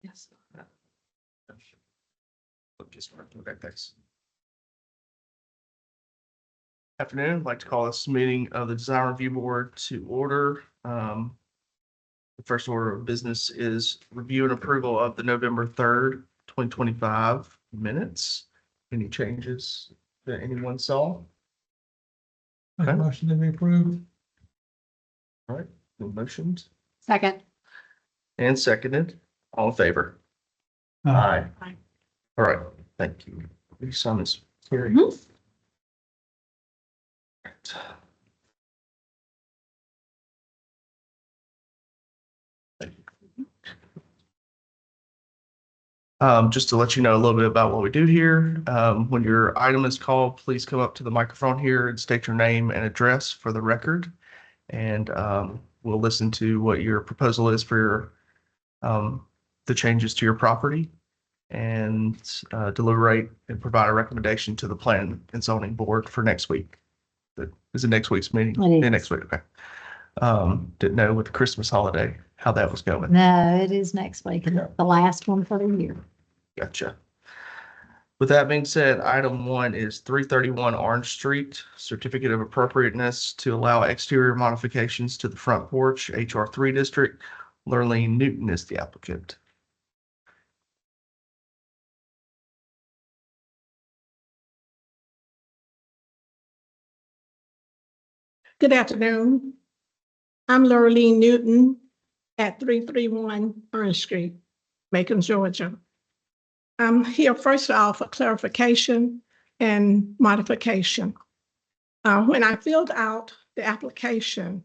Yes. Okay, thanks. Afternoon, I'd like to call this meeting of the Design Review Board to order. The first order of business is review and approval of the November 3rd, 2025 minutes. Any changes that anyone saw? Make a motion to be approved. All right, the motioned Second. and seconded. All in favor? Aye. Aye. All right, thank you. These summons carried. Mhm. Just to let you know a little bit about what we do here. When your item is called, please come up to the microphone here and state your name and address for the record. And we'll listen to what your proposal is for your, the changes to your property and deliberate and provide a recommendation to the Plan and Zoning Board for next week. Is it next week's meeting? It is. Yeah, next week, okay. Didn't know with the Christmas holiday how that was going. No, it is next week, and the last one for the year. Gotcha. With that being said, item 1 is 331 Orange Street, certificate of appropriateness to allow exterior modifications to the front porch, HR3 district. Lurleen Newton is the applicant. Good afternoon. I'm Lurleen Newton at 331 Orange Street, Macon, Georgia. I'm here first off for clarification and modification. When I filled out the application,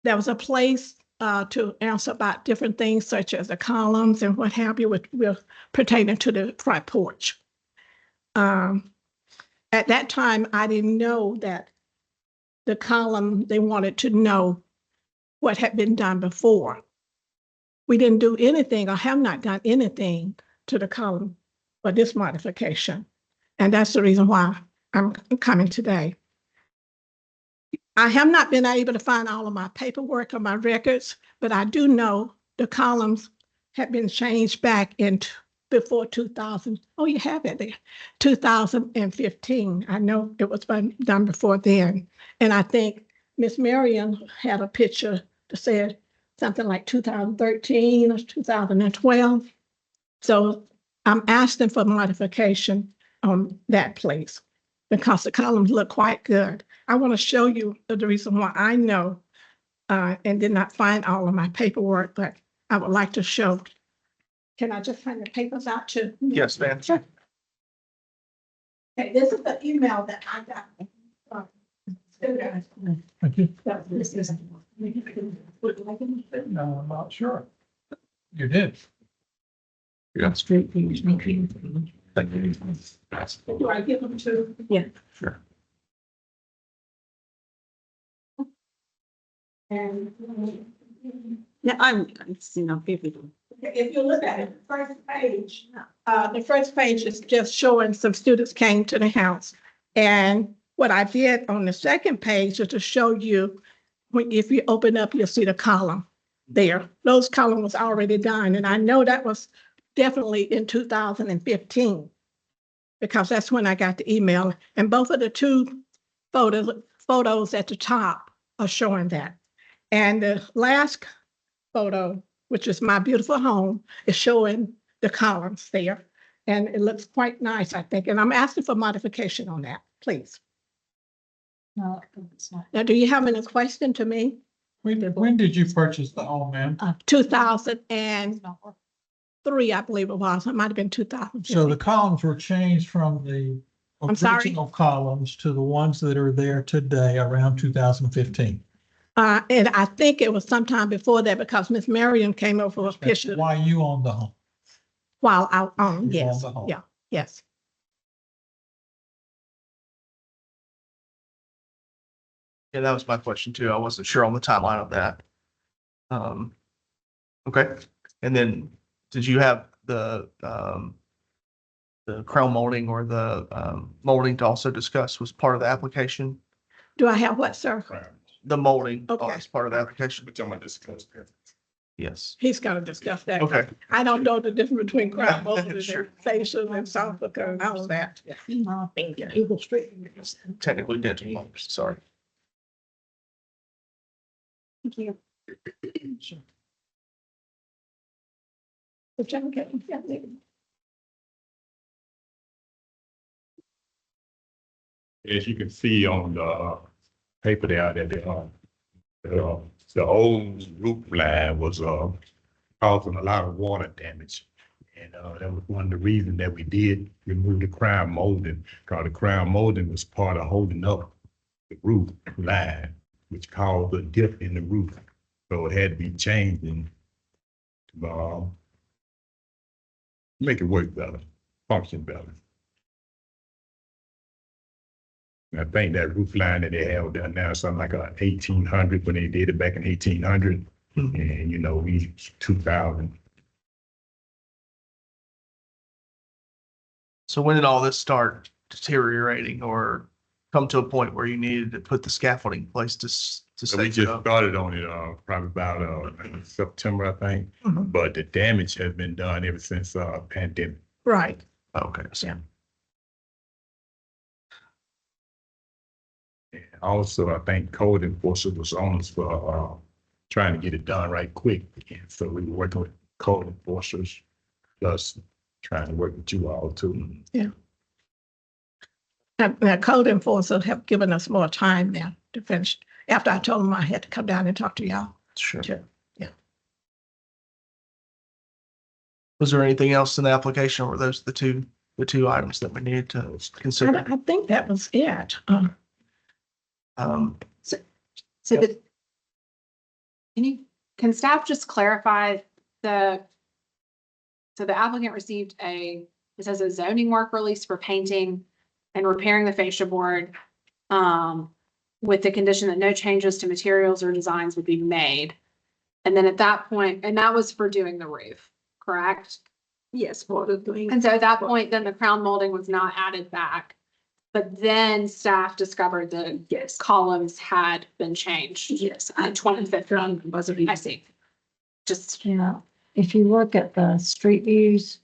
there was a place to answer about different things such as the columns and what have you with pertaining to the front porch. At that time, I didn't know that the column, they wanted to know what had been done before. We didn't do anything or have not done anything to the column for this modification. And that's the reason why I'm coming today. I have not been able to find all of my paperwork or my records, but I do know the columns had been changed back in before 2000. Oh, you have it there. 2015. I know it was done before then. And I think Miss Marion had a picture that said something like 2013 or 2012. So I'm asking for modification on that place because the columns look quite good. I want to show you the reason why I know and did not find all of my paperwork, but I would like to show. Can I just hand the papers out to? Yes, ma'am. Sure. Okay, this is the email that I got. Thank you. This is. No, I'm not sure. You did. Yeah. Street page, maybe. Thank you. Do I give them to? Sure. And Yeah, I'm seeing a vivid. if you look at it, the first page is just showing some students came to the house. And what I did on the second page is to show you, if you open up, you'll see the column there. Those column was already done. And I know that was definitely in 2015 because that's when I got the email. And both of the two photos at the top are showing that. And the last photo, which is my beautiful home, is showing the columns there. And it looks quite nice, I think. And I'm asking for modification on that, please. No, it's not. Now, do you have any question to me? When did you purchase the home, ma'am? 2003, I believe it was. It might have been 2000. So the columns were changed from the I'm sorry? original columns to the ones that are there today around 2015. And I think it was sometime before that because Miss Marion came over with a That's picture why you own the home. while out on, You own yes, the home. yeah, yes. Yeah, that was my question too. I wasn't sure on the timeline of that. Okay, and then did you have the crown molding or the molding to also discuss was part of the application? Do I have what, sir? The molding Okay. as part of the application? Which I'm gonna discuss. Yes. He's gonna discuss that. Okay. I don't know the difference between crown molding Sure. and facial and soft and all that. Eagle Street. Technically dental molding, sorry. Thank you. As you can see on the paper there, that the old roof line was causing a lot of water damage. And that was one of the reasons that we did remove the crown molding, because the crown molding was part of holding up the roof line, which caused a dip in the roof. So it had to be changed and make it work better, function better. And I think that roof line that they have down now is something like 1800 when they did it back in 1800. And you know, we 2000. So when did all this start deteriorating or come to a point where you needed to put the scaffolding in place to So we stay just up? started on it probably about September, I think. Mhm. But the damage has been done ever since pandemic. Right. Okay. So, Yeah. And also, I think code enforcement was on us for trying to get it done right quick. And so we were working with code enforcers, plus trying to work with you all too. The code enforcers have given us more time now to finish. After I told them I had to come down and talk to y'all. sure. Sure. Was there anything else in the application or were those the two items that we needed to consider? I think that was it. Um, So Yep. can staff just clarify so the applicant received it says a zoning work release for painting and repairing the fascia board, with the condition that no changes to materials or designs would be made. And then at that point, and that was for doing the roof, correct? Yes, for the doing. And so at that point, then the crown molding was not added back. But then staff discovered the Yes, columns had been changed yes. in 2015. Was I see. Just, Yeah, if you look at the street views,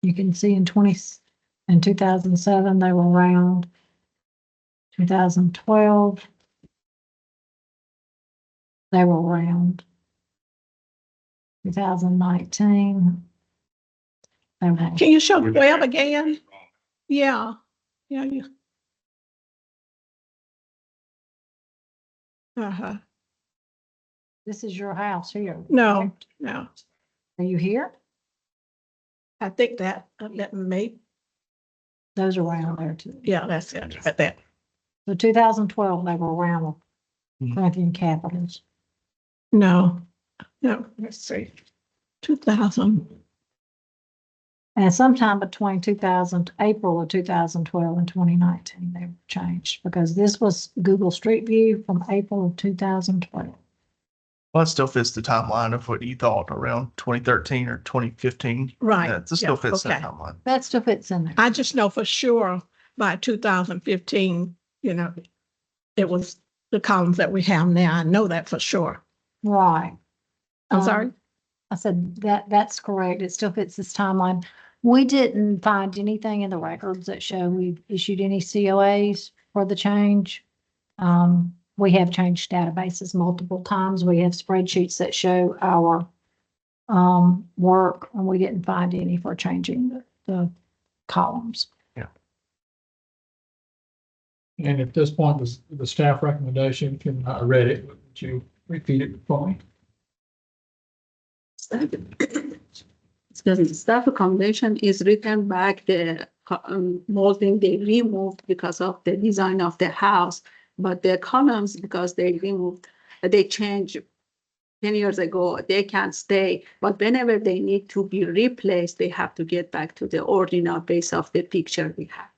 you can see in 2007, they were round. 2012, they were round. 2019, they were. Can you show 12 again? Yeah. Yeah, yeah. Uh-huh. This is your house here. No, correct? no. Are you here? I think that may, Those are round there too. yeah, that's it, right there. So 2012, they were round Mhm. Corinthian capitals. No, let's see. 2000, And sometime between April of 2012 and 2019, they were changed because this was Google Street View from April of 2012. well, it still fits the timeline of what you thought around 2013 or 2015. right. It still yeah, fits that okay. timeline. That still fits in there. I just know for sure by 2015, it was the columns that we have now. I know that for sure. Right. I'm Um, sorry? I said that's correct. It still fits this timeline. We didn't find anything in the records that show we've issued any COAs for the change. We have changed databases multiple times. We have spreadsheets that show our work, and we didn't find any for changing the columns. And at this point, the staff recommendation, can I read it, would you repeat it for me? The staff accommodation is written back the molding they removed because of the design of the house, but the columns, because they changed 10 years ago, they can't stay. But whenever they need to be replaced, they have to get back to the original base of the picture we have.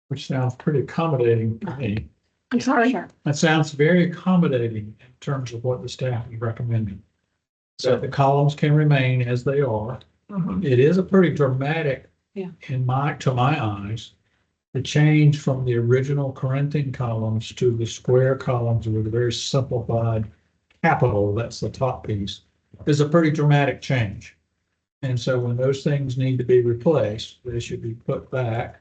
which sounds pretty accommodating to me. I'm sorry. Sure. That sounds very accommodating in terms of what the staff is recommending. So the columns can remain as they are. Mhm. It is a pretty dramatic, Yeah. to my eyes, the change from the original Corinthian columns to the square columns with a very simplified capital, that's the top piece, is a pretty dramatic change. And so when those things need to be replaced, they should be put back.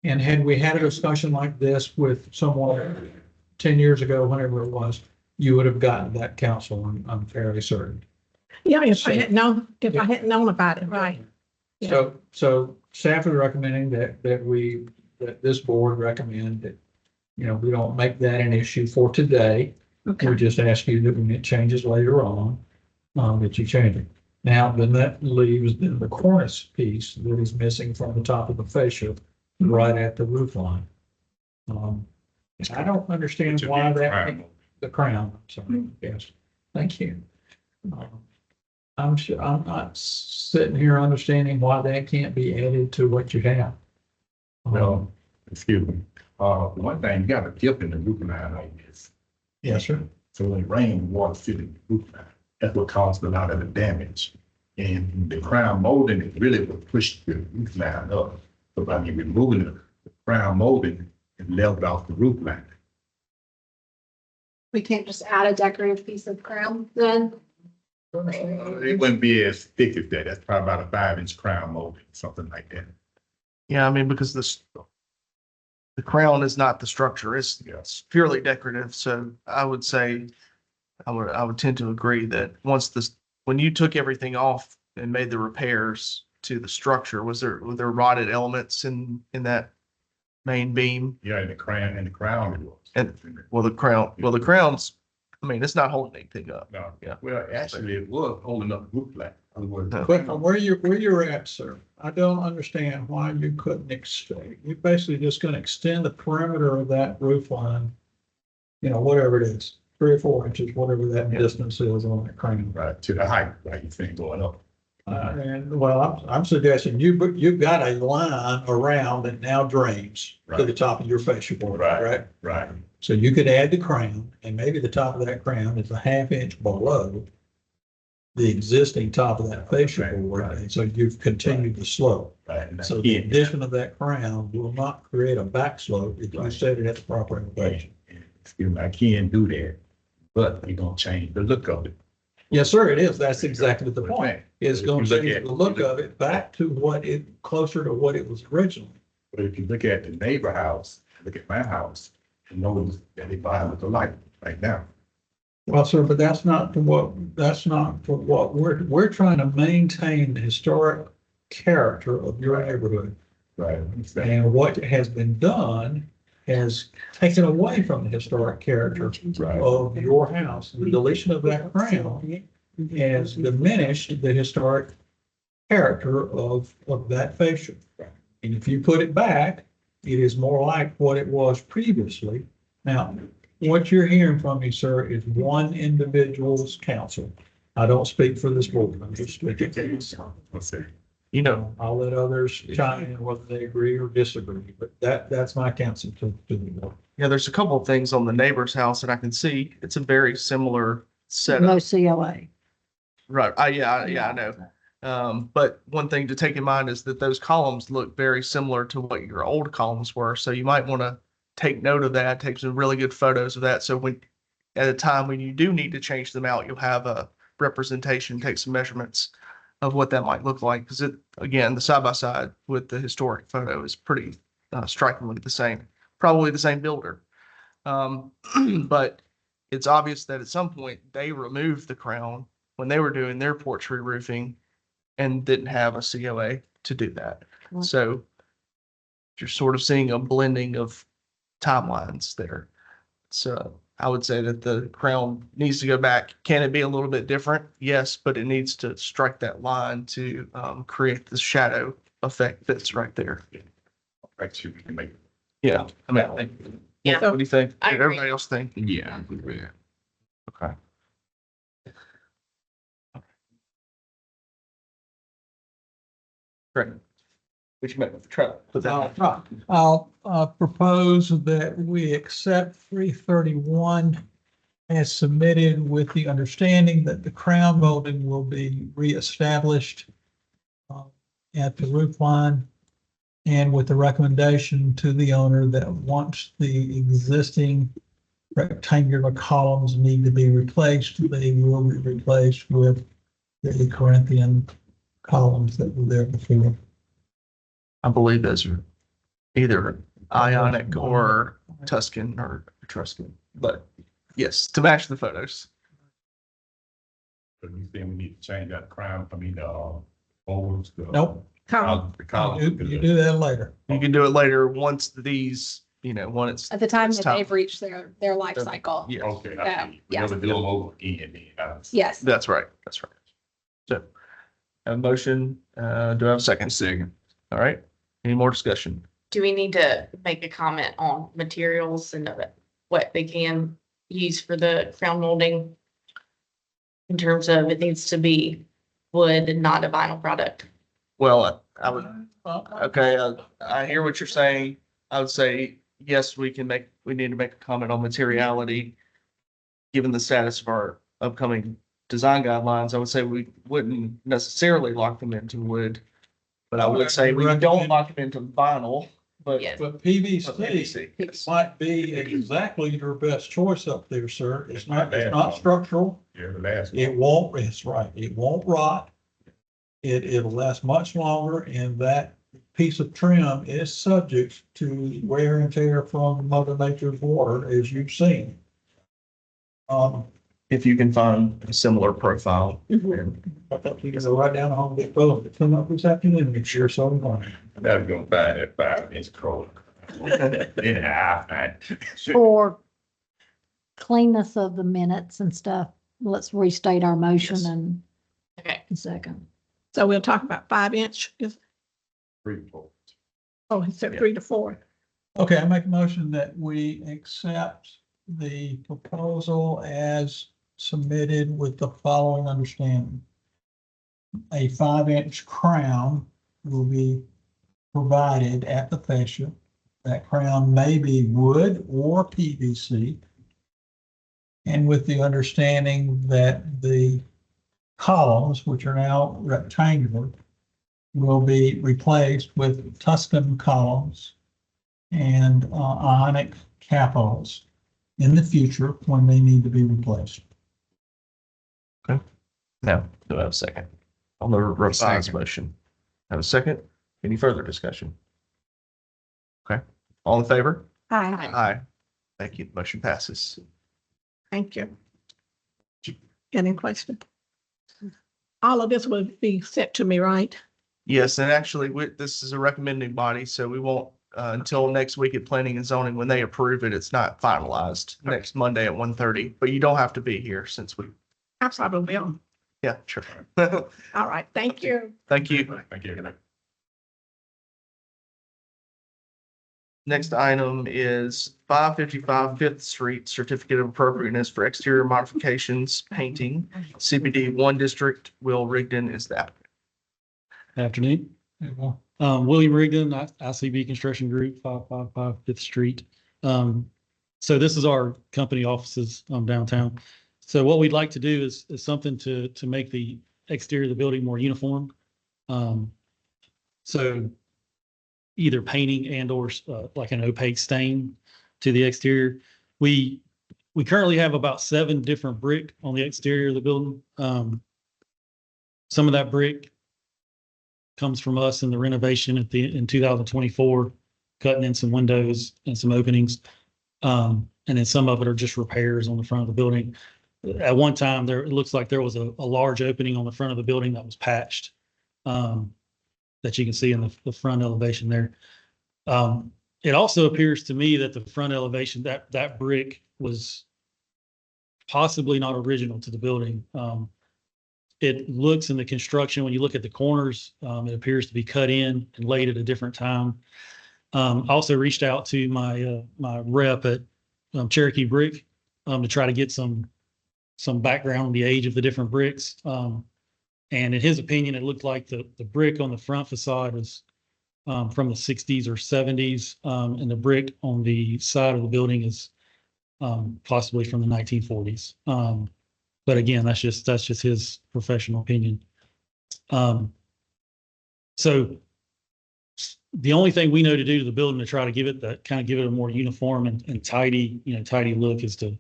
And had we had a discussion like this with someone 10 years ago, whenever it was, you would have gotten that counsel, I'm fairly certain. Yeah, if I had known, about it, right. Yeah. So staff is recommending that this board recommend that, we don't make that an issue for today. We Okay. just ask you that when it changes later on, that you change it. Now, then that leaves then the cornice piece that is missing from the top of the fascia, right at the roof line. I don't understand why that, the crown, I'm sorry, yes, thank you. I'm sure, I'm not sitting here understanding why that can't be added to what you have. Well, excuse me, one thing, you got a dip in the roof line like this. Yes, sir. So when it rains, water fit in the roof line. That's what caused a lot of the damage. And the crown molding, it really would push the roof line up. So by me removing the crown molding, it leveled off the roof line. We can't just add a decorative piece of crown then? It wouldn't be as thick as that. That's probably about a 5-inch crown molding, something like that. Yeah, I mean, because the crown is not the structure, it's Yes. purely decorative. So I would say, I would tend to agree that when you took everything off and made the repairs to the structure, were there rotted elements in that main beam? Yeah, and the crown it was. And the crown's, I mean, it's not holding anything up. No, Yeah. well, actually, it was holding up the roof line. No. But from where you're at, sir, I don't understand why you couldn't you're basically just gonna extend the perimeter of that roof line, whatever it is, 3 or 4 inches, whatever that Yeah. distance is on that crane. Right, to the height, like you think going up. And well, I'm suggesting you've got a line around that now drains to the Right. top of your fascia board, Right. right? Right, So you could add the crown, and maybe the top of that crown is a 1/2 inch below the existing top of that fascia Right, board, right. and so you've continued the slope. right. And So the again, addition of that crown will not create a back slope if you Right. set it at the proper elevation. excuse me, I can't do that, but you're gonna change the look of it. Yes, sir, it is. That's exactly the point. It's If going you to look change at- the look of it back to closer to what it was originally. But if you look at the neighbor house, look at my house, you notice that they buy with the light right now. Well, sir, but that's not for what we're trying to maintain the historic character of your neighborhood. Right. And what has been done has taken away from the historic character Right. of your house. The deletion of that crown has diminished the historic character of that fascia. And if you put it back, it is more like what it was previously. Now, what you're hearing from me, sir, is one individual's counsel. I don't speak for this board. I'm just speaking for myself. Let's see. I'll let others chime in whether they agree or disagree, but that's my counsel to the board. Yeah, there's a couple of things on the neighbor's house that I can see. It's a very similar setup. No COA. Right. I know. But one thing to take in mind is that those columns look very similar to what your old columns were. So you might want to take note of that, take some really good photos of that. So at a time when you do need to change them out, you'll have a representation, take some measurements of what that might look like. Because again, the side by side with the historic photo is pretty strikingly the same, probably the same builder. But it's obvious that at some point they removed the crown when they were doing their porch re-roofing and didn't have a COA to do that. Right. So you're sort of seeing a blending of timelines there. So I would say that the crown needs to go back. Can it be a little bit different? Yes, but it needs to strike that line to create the shadow effect that's right there. Actually, we can make. Yeah. I mean, I think, Yeah. what do you think? I agree. Everybody else think? Yeah, I agree with that. Okay. Great. Which meant with the truck. Put that. I'll propose that we accept 331 as submitted with the understanding that the crown molding will be reestablished at the roof line, and with the recommendation to the owner that once the existing rectangular columns need to be replaced, they will be replaced with the Corinthian columns that were there before. I believe those are either Ionic or Tuscan or Etruscan, but yes, to match the photos. So you think we need to change that crown, forwards? Nope. The column. You do that later. You can do it later once these, when it's. At the time it's that they've reached their life cycle. Yeah, Okay, Yeah, I see. yeah. Never do them over again, then. Yes. that's right. That's right. So, a motion, do I have a second? Second. All right. Any more discussion? Do we need to make a comment on materials and what they can use for the crown molding? In terms of it needs to be wood and not a vinyl product. Well, I would, okay, I hear what you're saying. I would say, yes, we need to make a comment on materiality. Given the status of our upcoming design guidelines, I would say we wouldn't necessarily lock them into wood. But I would say we don't lock them into vinyl, but. Yes. But PVC PVC, yes. might be exactly your best choice up there, sir. It's not structural. Yeah, the last. It won't, it's right. It won't rot. It'll last much longer, and that piece of trim is subject to wear and tear from Mother Nature's water, as you've seen. If you can find a similar profile. I thought you could go right down to Home Depot and come up this afternoon, it's sure so fun. That's gonna find that 5-inch cord. Yeah, I For cleanness of the minutes and stuff, let's restate our motion Yes. and Okay. a second. So we'll talk about 5-inch. Oh, he said Yeah. 3 to 4. Okay, I make a motion that we accept the proposal as submitted with the following understanding. A 5-inch crown will be provided at the fascia. That crown may be wood or PVC. And with the understanding that the columns, which are now rectangular, will be replaced with Tuscan columns and Ionic capitals in the future when they need to be replaced. Now, do I have a second on the revised Second. motion? Have a second? Any further discussion? Okay, all in favor? Aye. Aye. Thank you. Motion passes. Thank you. Any question? All of this will be sent to me, right? Yes, and actually, this is a recommending body, so we won't, until next week at Planning and Zoning, when they approve it, it's not finalized next Monday at 1:30, but you don't have to be here since I probably will. yeah, sure. All right, thank you. Thank you. Thank you. Next item is 555 Fifth Street Certificate of Appropriateness for Exterior Modifications, Painting. CBD 1 District, Will Rigdon is the applicant. Afternoon. William Rigdon, ICB Construction Group, 555 Fifth Street. So this is our company offices downtown. So what we'd like to do is something to make the exterior of the building more uniform. So either painting and or like an opaque stain to the exterior. We currently have about 7 different brick on the exterior of the building. Some of that brick comes from us in the renovation in 2024, cutting in some windows and some openings. And then some of it are just repairs on the front of the building. At one time, it looks like there was a large opening on the front of the building that was patched, that you can see in the front elevation there. It also appears to me that the front elevation, that brick was possibly not original to the building. It looks in the construction, when you look at the corners, it appears to be cut in and laid at a different time. Also reached out to my rep at Cherokee Brick to try to get some background on the age of the different bricks. And in his opinion, it looked like the brick on the front facade from the 60s or 70s, and the brick on the side of the building is possibly from the 1940s. But again, that's just his professional opinion. So the only thing we know to do to the building to try to give it that kind of give it a more uniform and tidy, tidy look is to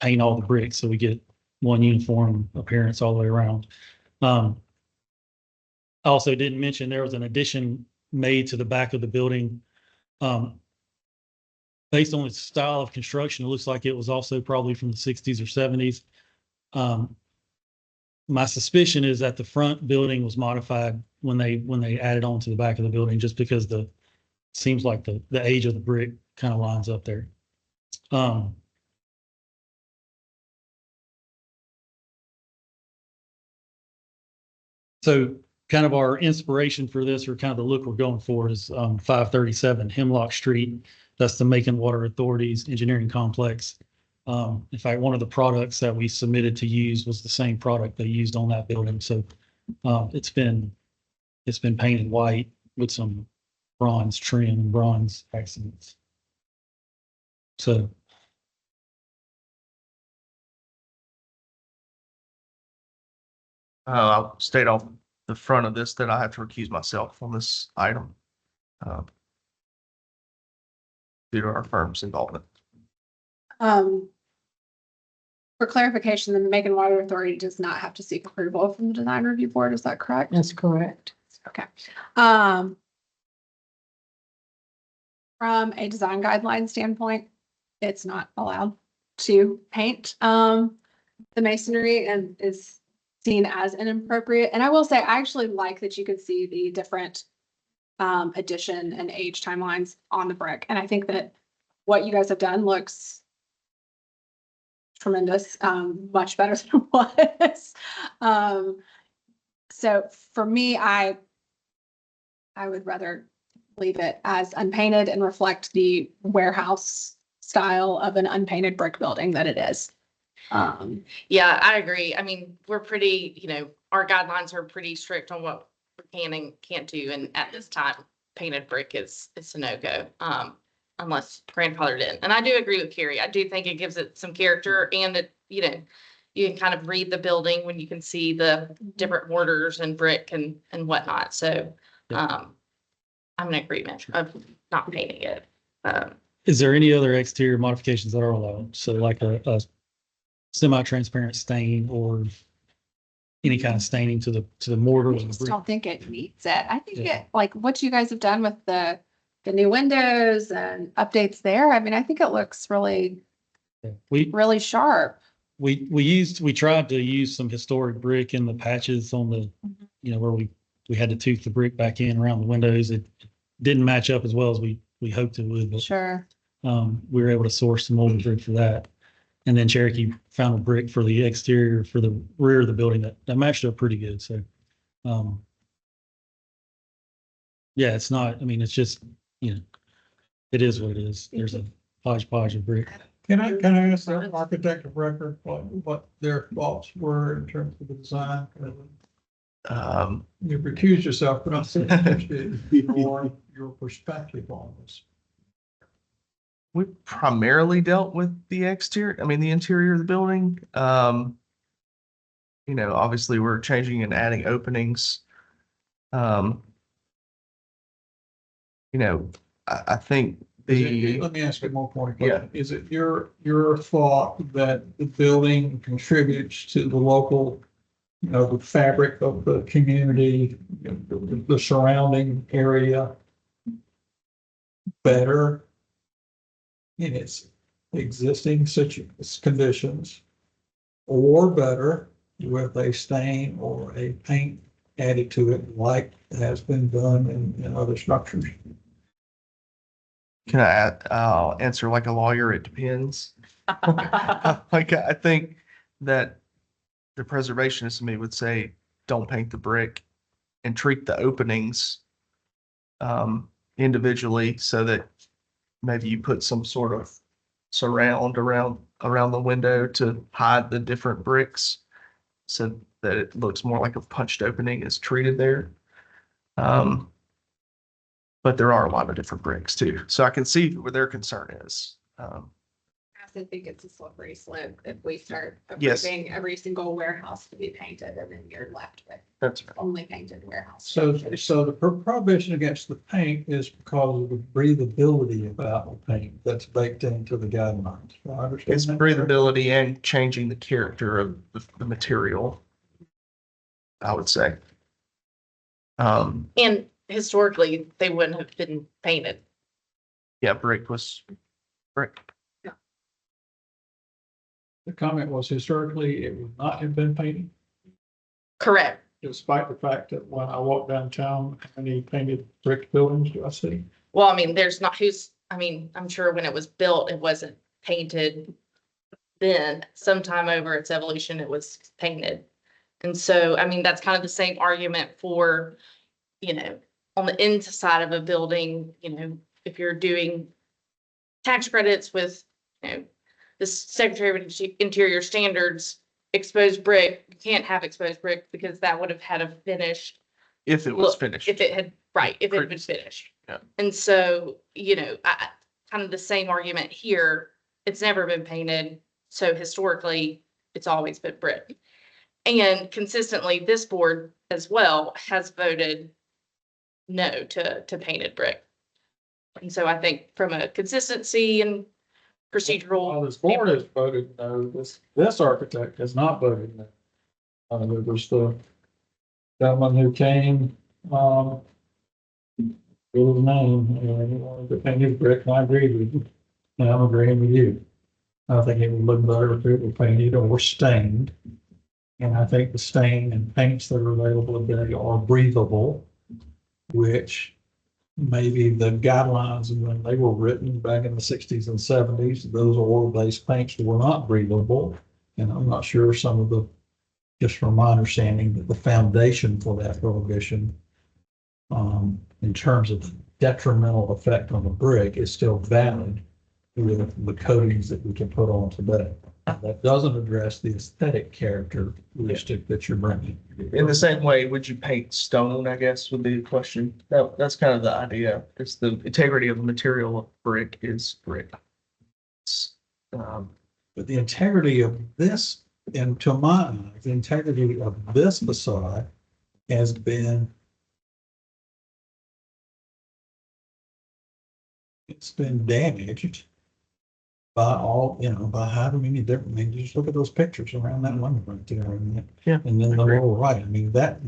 paint all the bricks so we get one uniform appearance all the way around. I also didn't mention there was an addition made to the back of the building. Based on its style of construction, it looks like it was also probably from the 60s or 70s. My suspicion is that the front building was modified when they added on to the back of the building, just because seems like the age of the brick kind of lines up there. So kind of our inspiration for this, or kind of the look we're going for, is 537 Hemlock Street. That's the Macon Water Authority's engineering complex. In fact, one of the products that we submitted to use was the same product they used on that building. So it's been painted white with some bronze trim, bronze accents. So I'll state off the front of this that I have to recuse myself on this item due to our firm's involvement. For clarification, the Macon Water Authority does not have to seek approval from the design review board. Is that correct? That's correct. Okay. From a design guideline standpoint, it's not allowed to paint the masonry and is seen as inappropriate. And I will say, I actually like that you could see the different addition and age timelines on the brick. And I think that what you guys have done looks tremendous, much better than it was. So for me, I would rather leave it as unpainted and reflect the warehouse style of an unpainted brick building that it is. Yeah, I agree. I mean, we're pretty, our guidelines are pretty strict on what we can and can't do. And at this time, painted brick is a no-go, unless grandfathered in. And I do agree with Carrie. I do think it gives it some character, and it, you can kind of read the building when you can see the different mortars and brick and whatnot. So I'm in agreement of not painting it. is there any other exterior modifications that are allowed? So like a semi-transparent stain or any kind of staining to the mortar? I just don't think it needs it. I think it, like what you guys have done with the new windows and updates there. I mean, I think it looks really really sharp. We tried to use some historic brick in the patches on the, where we had to tooth the brick back in around the windows. It didn't match up as well as we hoped it would, but Sure. We were able to source some older brick for that. And then Cherokee found a brick for the exterior for the rear of the building that matched up pretty good. So, yeah, it's not, I mean, it's just, it is what it is. There's a hodgepodge of brick. Can I ask the architect of record what their thoughts were in terms of the design? You recuse yourself, but I'm still interested in your perspective on this. We primarily dealt with the interior of the building. Obviously we're changing and adding openings. I think let me ask you more point. Yeah. Is it your thought that the building contributes to the local, the fabric of the community, the surrounding area better in its existing conditions, or better with a stain or a paint added to it like has been done in other structures? Can I add, I'll answer like a lawyer, it depends. Like, I think that the preservationist in me would say, don't paint the brick and treat the openings individually, so that maybe you put some sort of surround around the window to hide the different bricks so that it looks more like a punched opening is treated there. but there are a lot of different bricks too. So I can see where their concern is. I think it's a slippery slope if we start Yes. approving every single warehouse to be painted and then you're left with That's right. only painted warehouse. So the prohibition against the paint is because of the breathability about the paint that's baked into the guidelines. Do I understand It's that correctly? breathability and changing the character of the material, I would say. And historically, they wouldn't have been painted. Yeah, brick was brick. The comment was historically, it would not have been painted, Correct. despite the fact that when I walk downtown, how many painted brick buildings do I see? Well, I mean, there's not I'm sure when it was built, it wasn't painted then. Sometime over its evolution, it was painted. And so, I mean, that's kind of the same argument for, on the inside of a building, if you're doing tax credits with, the Secretary of Interior standards, exposed brick, you can't have exposed brick because that would have had a finish. If it was Look, finished. If it had been finished. Yeah. And so, kind of the same argument here, it's never been painted. So historically, it's always been brick. And consistently, this board as well has voted no to painted brick. And so I think from a consistency and procedural. Well, this board has voted no, this architect has not voted no. There was the gentleman who came, what was his name, he wanted to paint his brick, and I agreed with you. And I'm agreeing with you. I think it would look better if it were painted or stained. And I think the stain and paints that are available today are breathable, which maybe the guidelines when they were written back in the 60s and 70s, those oil-based paints were not breathable. And I'm not sure some of the, just from my understanding, that the foundation for that prohibition, in terms of the detrimental effect on the brick, is still valid with the coatings that we can put on today. That doesn't address the aesthetic characteristic that you're bringing. In the same way, would you paint stone, I guess, would be the question. That's kind of the idea. It's the integrity of the material of brick is brick. But the integrity of this, and to my eyes, the integrity of this facade has been, it's been damaged by by however many different things. Just look at those pictures around that one right there. Yeah, And then the agree. lower right. I mean, that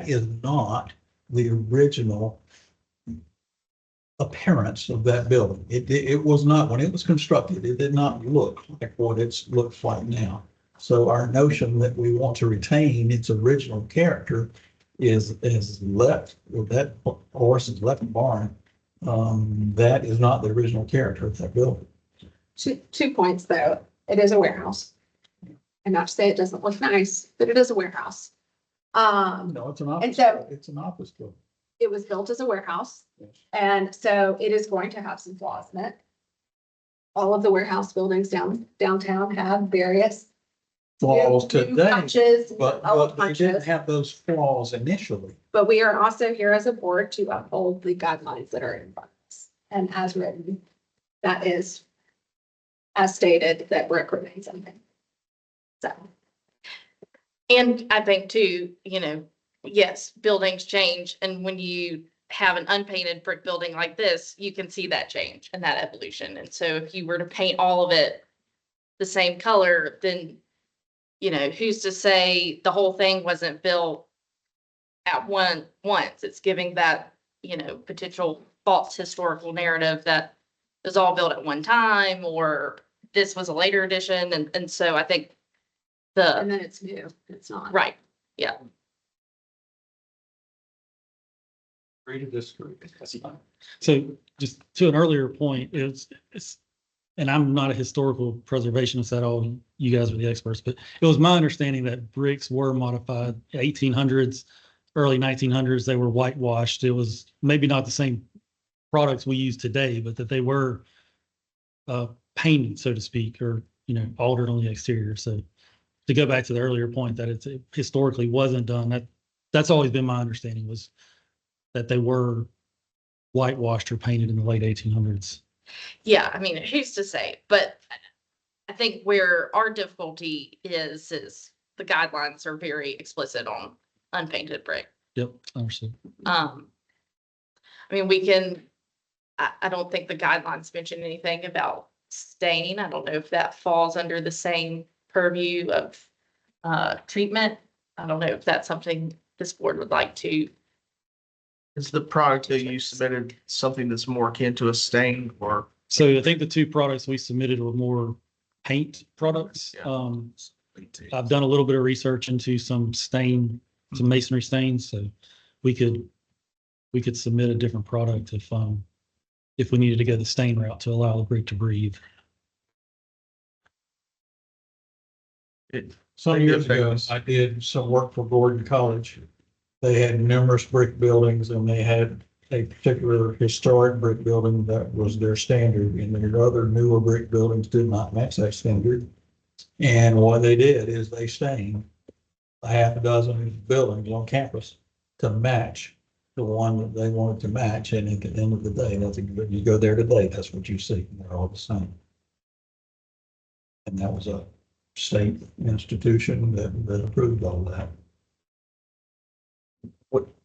is not the original appearance of that building. It was not, when it was constructed, it did not look like what it looks like now. So our notion that we want to retain its original character is left, or that horse is left barn. That is not the original character of that building. Two points though. It is a warehouse. And not to say it doesn't look nice, but it is a warehouse. No, it's an office. so- It's an office building. It was built as a warehouse. Yes. And so it is going to have some flaws in it. All of the warehouse buildings downtown have various Flaws new today, punches, but old they didn't punches. have those flaws initially. But we are also here as a board to uphold the guidelines that are in front of us. And as written, that is, as stated, that brick remains something. So, And I think too, yes, buildings change. And when you have an unpainted brick building like this, you can see that change and that evolution. And so if you were to paint all of it the same color, then, who's to say the whole thing wasn't built at once? It's giving that, potential false historical narrative that it was all built at one time, or this was a later addition. And so I think and then it's new, it's not. right. Yeah. Agree to disagree. That's fine. So just to an earlier point, it's, and I'm not a historical preservationist at all. You guys are the experts, but it was my understanding that bricks were modified 1800s, early 1900s. They were whitewashed. It was maybe not the same products we use today, but that they were painted, so to speak, or, altered on the exterior. So to go back to the earlier point that it historically wasn't done, that's always been my understanding, was that they were whitewashed or painted in the late 1800s. Yeah, I mean, who's to say? But I think where our difficulty is the guidelines are very explicit on unpainted brick. Yep, understood. I mean, I don't think the guidelines mention anything about stain. I don't know if that falls under the same purview of treatment. I don't know if that's something this board would like to. Is the product that you submitted something that's more akin to a stain or? So I think the two products we submitted were more paint products. Yeah. I've done a little bit of research into some masonry stains, so we could submit a different product if we needed to go the stain route to allow the brick to breathe. Some years ago, I did some work for Gordon College. They had numerous brick buildings and they had a particular historic brick building that was their standard, and their other newer brick buildings did not match that standard. And what they did is they stained a half a dozen buildings on campus to match the one that they wanted to match. And at the end of the day, you go there today, that's what you see. They're all the same. And that was a state institution that approved all that.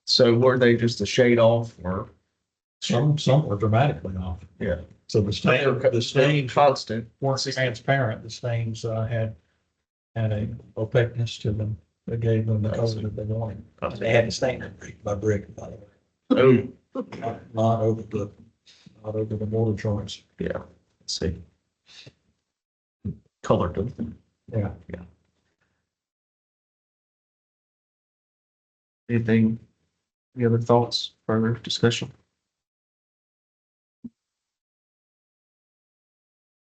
So were they just a shade off or? Some were dramatically off. Yeah. So the stains Constant. weren't transparent. The stains had a opaqueness to them that gave them the color that they wanted. They hadn't stained it brick by brick, by the way. Oh, Not over the mortar joints. yeah. Let's see. Colored. Yeah. Anything, any other thoughts, further discussion?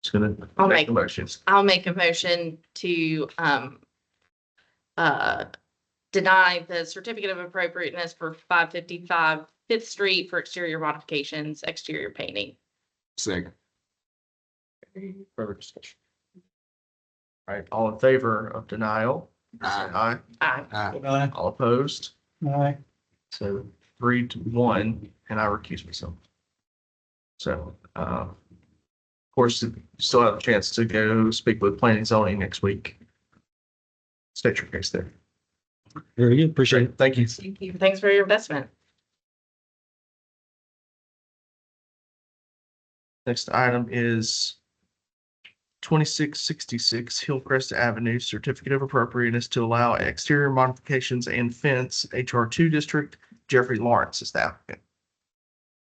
Just gonna I'll make make- the motions. I'll make a motion to deny the certificate of appropriateness for 555 Fifth Street for exterior modifications, exterior painting. Second. Further discussion. All right, all in favor of denial? Say aye. Aye. All opposed? Aye. So 3-1, and I recuse myself. So, of course, you still have a chance to go speak with planning and zoning next week. State your case there. Very good. Appreciate it. Thank you. Thank you. Thanks for your investment. Next item is 2666 Hillcrest Avenue, Certificate of Appropriateness to allow exterior modifications and fence, HR2 District. Jeffrey Lawrence is the applicant.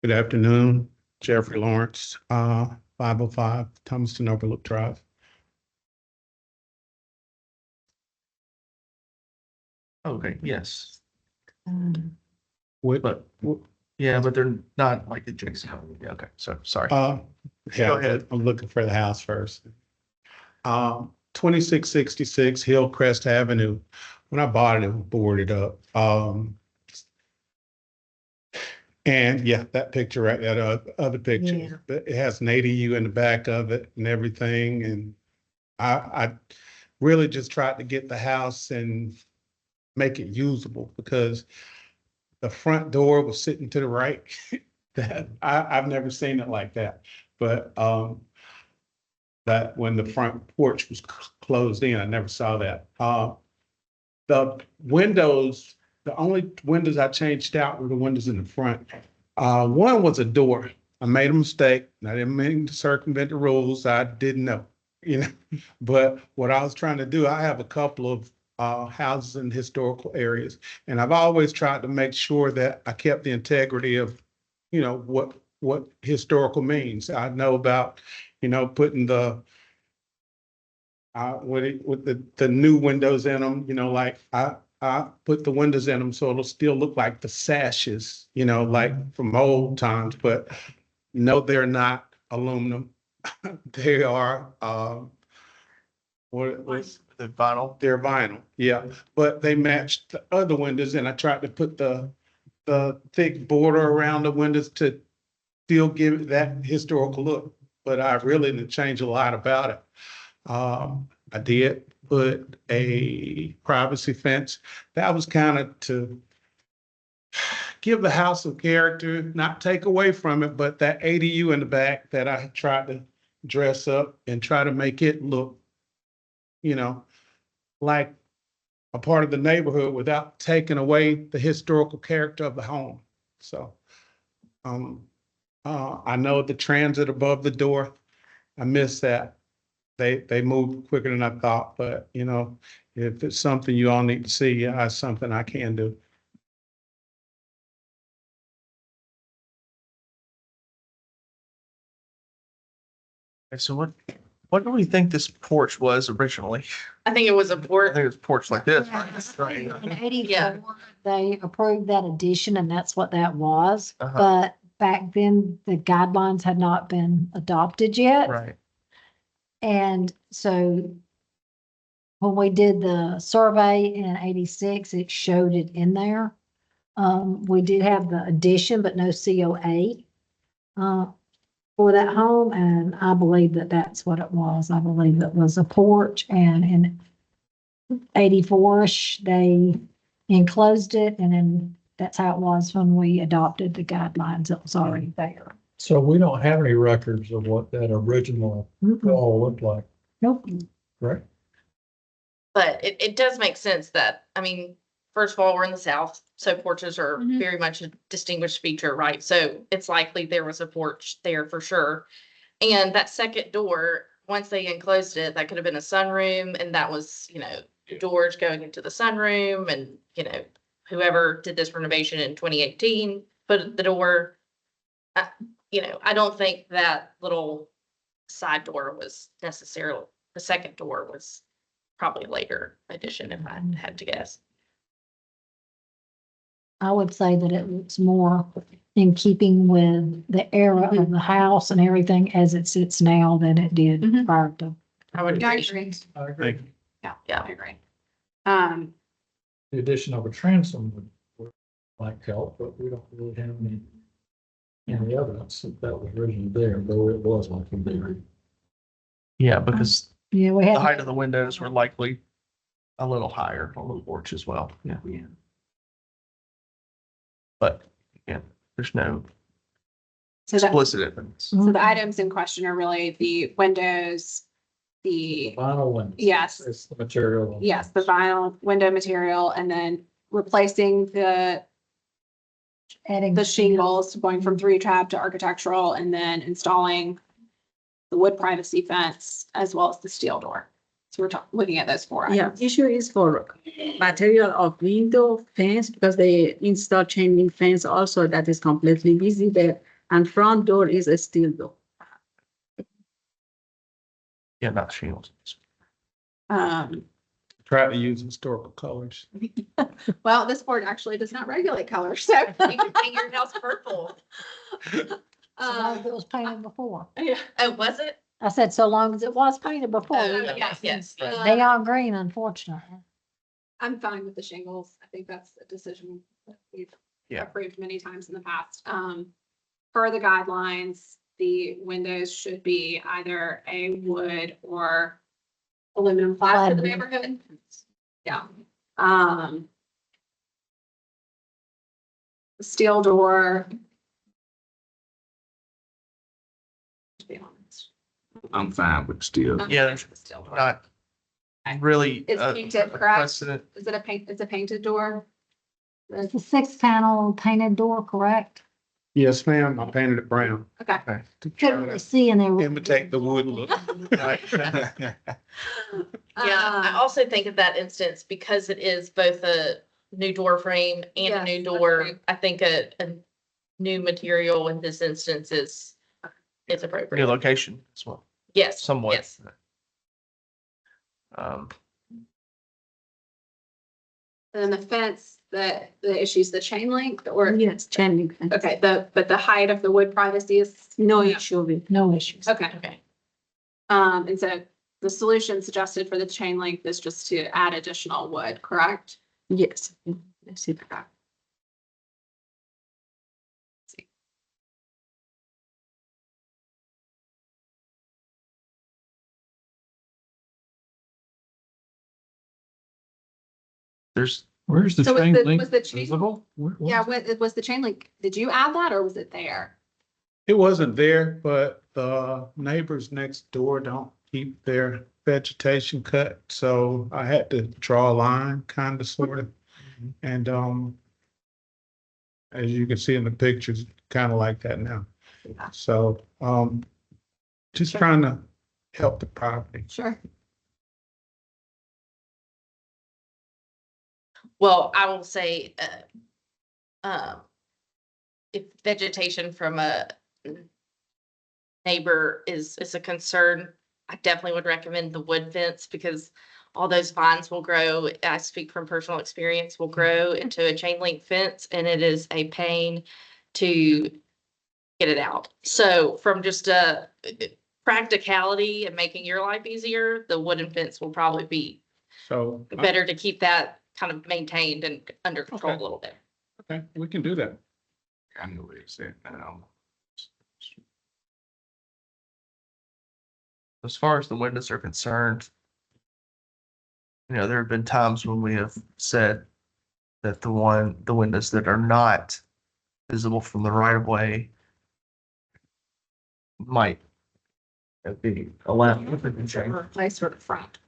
Good afternoon, Jeffrey Lawrence, 505 Thomaston Overlook Drive. Okay, yes, What, but, yeah, but they're not like adjacent. Yeah, okay, so, sorry. yeah, Go ahead. I'm looking for the house first. 2666 Hillcrest Avenue. When I bought it, it boarded up. And yeah, that picture, right, that other picture, it has an ADU in the back of it and everything. And I really just tried to get the house and make it usable because the front door was sitting to the right. That I've never seen it like that. But that when the front porch was closed in, I never saw that. The windows, the only windows I changed out were the windows in the front. One was a door. I made a mistake. I didn't mean to circumvent the rules. I didn't know, you know. But what I was trying to do, I have a couple of houses in historical areas, and I've always tried to make sure that I kept the integrity of, you know, what historical means. I know about, you know, putting the with the new windows in them, you know, like I put the windows in them so it'll still look like the sashes, you know, like from old times, but no, they're not aluminum. They are what's The vinyl. they're vinyl, yeah, but they matched the other windows, and I tried to put the thick border around the windows to still give it that historical look, but I really didn't change a lot about it. I did put a privacy fence. That was kind of to give the house some character, not take away from it, but that ADU in the back that I tried to dress up and try to make it look, you know, like a part of the neighborhood without taking away the historical character of the home. So, I know the transit above the door, I miss that. They moved quicker than I thought, but you know, if it's something you all need to see, it's something I can do. Okay, so what do we think this porch was originally? I think it was a I board. think it was a porch like this, right? In Yeah. 84, they approved that addition and that's what that was. Uh-huh. But back then, the guidelines had not been adopted yet. Right. And so when we did the survey in 86, it showed it in there. We did have the addition, but no COA for that home, and I believe that that's what it was. I believe it was a porch, and in 84-ish, they enclosed it, and then that's how it was when we adopted the guidelines. It was already there. So we don't have any records of what that original wall looked like, Nope. right? But it does make sense that, I mean, first of all, we're in the South, so porches are Mhm. very much a distinguished feature, right? So it's likely there was a porch there for sure. And that second door, once they enclosed it, that could have been a sunroom, and that was, you know, doors going into the sunroom, and, you know, whoever did this renovation in 2018 put the door. You know, I don't think that little side door was necessarily, the second door was probably a later addition, if I had to guess. I would say that it looks more in keeping with the era of the house and everything as it sits now than it did Mhm. prior to. I would Yeah, I agree. agree. I agree. Yeah. I agree. The addition of a transom would might help, but we don't really have any evidence that was originally there, though it was like there. Yeah, because Yeah, we the had. height of the windows were likely a little higher on the porch as well. Yeah. But yeah, there's no So that, explicit evidence. so the items in question are really the windows, the, Vinyl windows. Yes. It's the material. yes, the vinyl window material, and then replacing Adding the shingles, going from 3-tab to architectural, and then installing the wood privacy fence as well as the steel door. So we're looking at those 4 Yeah, items. issue is for material of window fence because they install chain link fence also that is completely visible, and front door is a steel door. Yeah, not shingles. Try to use historical colors. Well, this board actually does not regulate color, so. You can paint your house purple. So long as it was painted before. Yeah. Oh, was it? I said, so long as it was painted before. Oh, yes. Neon green, unfortunately. I'm fine with the shingles. I think that's a decision that we've Yeah. approved many times in the past. Per the guidelines, the windows should be either a wood or aluminum flat for the Clad. neighborhood. Yeah. The steel door. To be honest. I'm fine with steel. I'm Yeah, fine there's with the steel door. Not really. It's a painted, correct? precedent. Is it it's a painted door? It's a 6-panel painted door, correct? Yes, ma'am, I painted it brown. Okay. Okay. Couldn't really see in there. Imitate the wood look. Yeah, I also think of that instance, because it is both a new door frame and a Yes, new door, agreed. I think a new material in this instance is New appropriate. location as well, Yes. somewhat. Yes. Um, And then the fence, the issue's the chain link or, Yes, chain link fence. okay, but the height of the wood privacy is, No issue with. No issues. okay. Okay. And so the solution suggested for the chain link is just to add additional wood, correct? Yes. That's it. there's Where's the So was chain the- link was the chain- visible? Yeah, it was the chain link. Did you add that or was it there? It wasn't there, but the neighbors next door don't keep their vegetation cut, so I had to draw a line, kind of, sort of. And, as you can see in the pictures, kind of like that now. Yeah. So, just trying to help the property. Sure. Well, I will say, if vegetation from a neighbor is a concern, I definitely would recommend the wood fence because all those vines will grow. I speak from personal experience, will grow into a chain link fence and it is a pain to get it out. So from just a practicality and making your life easier, the wooden fence will probably be So, better to keep that kind of maintained and under control a Okay. little bit. okay, we can do that. I know what it said now. As far as the windows are concerned, there have been times when we have said that the windows that are not visible from the right of way might be allowed. Replace for the front.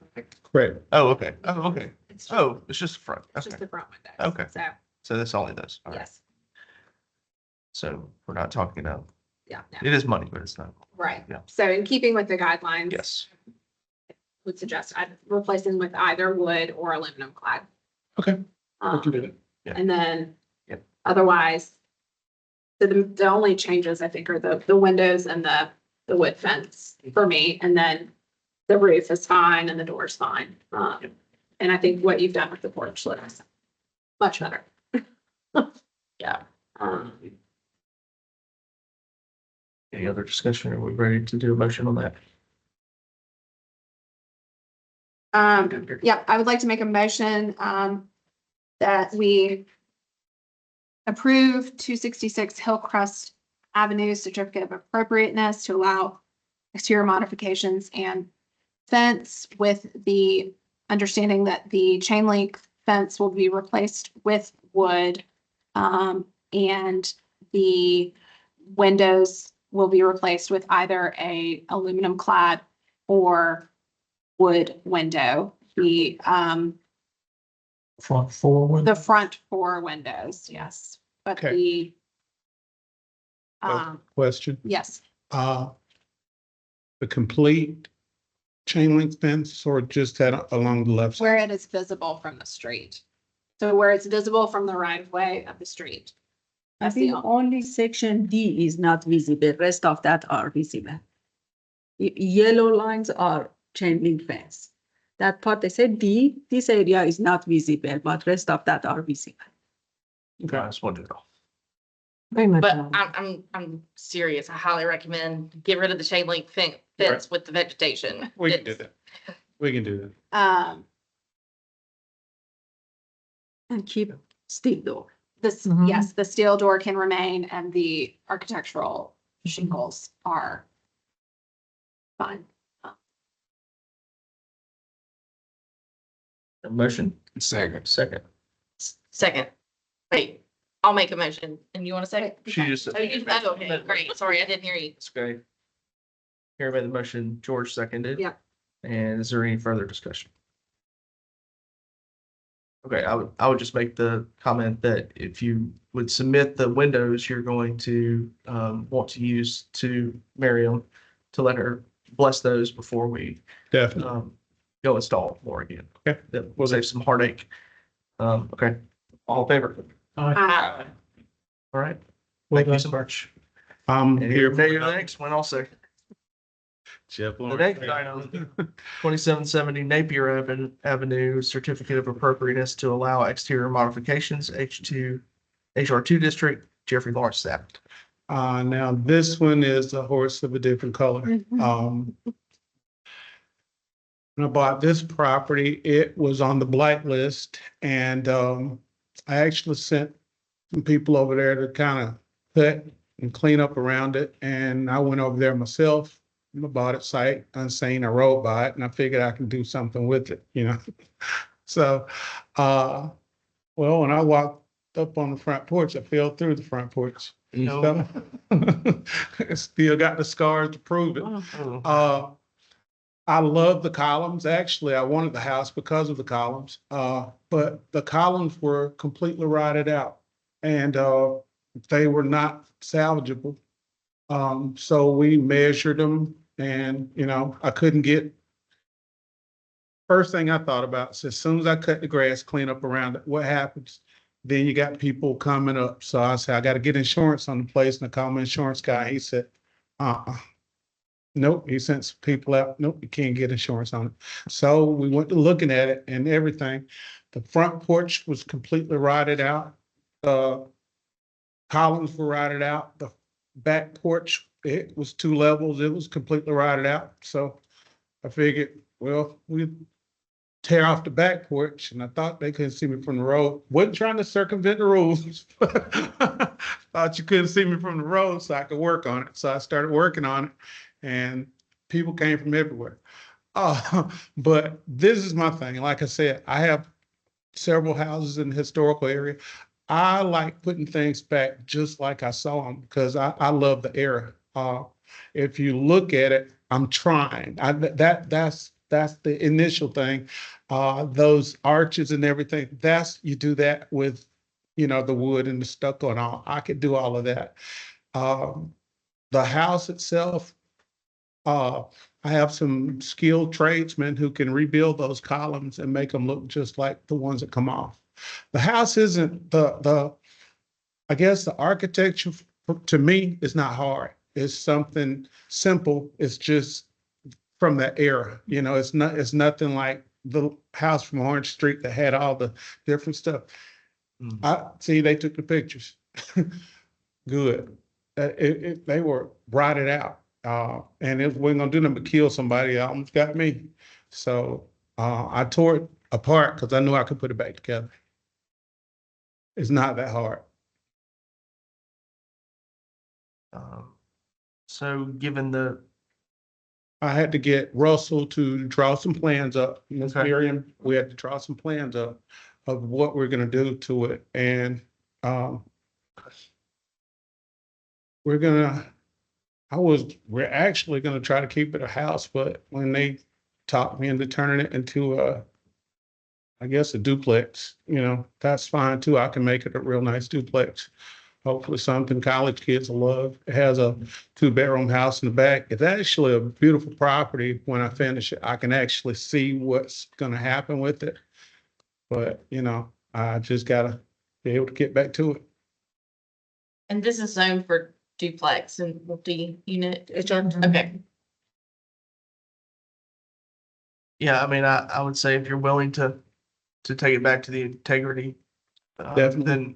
Correct. Oh, okay. Oh, okay. It's Oh, it's just front. just Okay. the front windows. Okay. So, So that's only those. All right. yes, So we're not talking about, yeah, no, it is money, but it's not. right. Yeah. So in keeping with the guidelines. Yes. Would suggest I'd replace them with either wood or aluminum clad. Okay, we can do Um, that. Yeah. And then Yep. otherwise, the only changes I think are the windows and the wood fence for me. And then the roof is fine and the door's fine. Yep. And I think what you've done with the porch looks much better. Yeah. Um, Any other discussion? Are we ready to do a motion on that? yeah, I would like to make a motion, that we approve 266 Hillcrest Avenue certificate of appropriateness to allow exterior modifications and fence with the understanding that the chain link fence will be replaced with wood. And the windows will be replaced with either a aluminum clad or wood window. The Front four the window. front four windows, yes, but Okay. the Question, yes, the complete chain link fence or just that along the left side? where it is visible from the street. So where it's visible from the right of way of the street. I That's the think only section D is not visible, rest of that are visible. Yellow lines are chain link fence. That part, they said D, this area is not visible, but rest of that are visible. Okay. I just wanted to know. Very much. But I'm serious. I highly recommend get rid of the chain link fence with the vegetation. We can do It's- that. We can do that. And keep steel door. This, Mhm. yes, the steel door can remain and the architectural shingles are fine. A motion? Second. Second. Second. Wait, I'll make a motion. And you want to say? She just. Oh, okay, great. Sorry, I didn't hear you. It's okay. Carrie made the motion, George seconded. Yeah. And is there any further discussion? Okay, I would just make the comment that if you would submit the windows you're going to want to use to Miriam to let her bless those before we Definitely. go install more again. Okay. That will save some heartache. Okay, all in favor? Uh, All right, Well thank you done. so much. I'm And here. here, the next one also. Jeff The next item, 2770 Napier Avenue, certificate of appropriateness to allow exterior modifications, HR2 district, Jeffrey Lawrence Sapp. Now this one is a horse of a different color. When I bought this property, it was on the blight list and, I actually sent some people over there to kind of cut and clean up around it. And I went over there myself. I bought it sight unseen. I rode by it and I figured I can do something with it, you know? So, Well, when I walked up on the front porch, I fell through the front porch. No. Still got the scars to prove it. Oh. I love the columns. Actually, I wanted the house because of the columns. But the columns were completely rotted out and they were not salvageable. So we measured them and, you know, I couldn't get. First thing I thought about is as soon as I cut the grass, clean up around it, what happens? Then you got people coming up. So I said, I got to get insurance on the place. And I called my insurance guy. He said, nope. He sent some people out. Nope, you can't get insurance on it. So we went to looking at it and everything. The front porch was completely rotted out. Columns were rotted out. The back porch, it was 2 levels. It was completely rotted out. So I figured, well, we tear off the back porch, and I thought they couldn't see me from the road. Wasn't trying to circumvent the rules. Thought you couldn't see me from the road, so I could work on it. So I started working on it, and people came from everywhere. But this is my thing. Like I said, I have several houses in the historical area. I like putting things back just like I saw them because I love the era. If you look at it, I'm trying. That's the initial thing. Those arches and everything, you do that with, you know, the wood and the stucco and all. I could do all of that. The house itself, I have some skilled tradesmen who can rebuild those columns and make them look just like the ones that come off. The house isn't I guess the architecture to me is not hard. It's something simple. It's just from that era. You know, it's nothing like the house from Orange Street that had all the different stuff. I see they took the pictures. Good. They were rotted out. And it wasn't gonna do nothing but kill somebody. It almost got me. So I tore it apart because I knew I could put it back together. It's not that hard. So given the, I had to get Russell to draw some plans up. Ms. Okay. Miriam, we had to draw some plans up of what we're gonna do to it. And we're actually gonna try to keep it a house, but when they talked me into turning it into I guess a duplex, you know, that's fine too. I can make it a real nice duplex. Hopefully something college kids will love. It has a 2-bedroom house in the back. It's actually a beautiful property. When I finish it, I can actually see what's gonna happen with it. But, you know, I just gotta be able to get back to it. And this is zoned for duplex and multi-unit. It's on- Okay. yeah, I mean, I would say if you're willing to take it back to the integrity, Definitely. then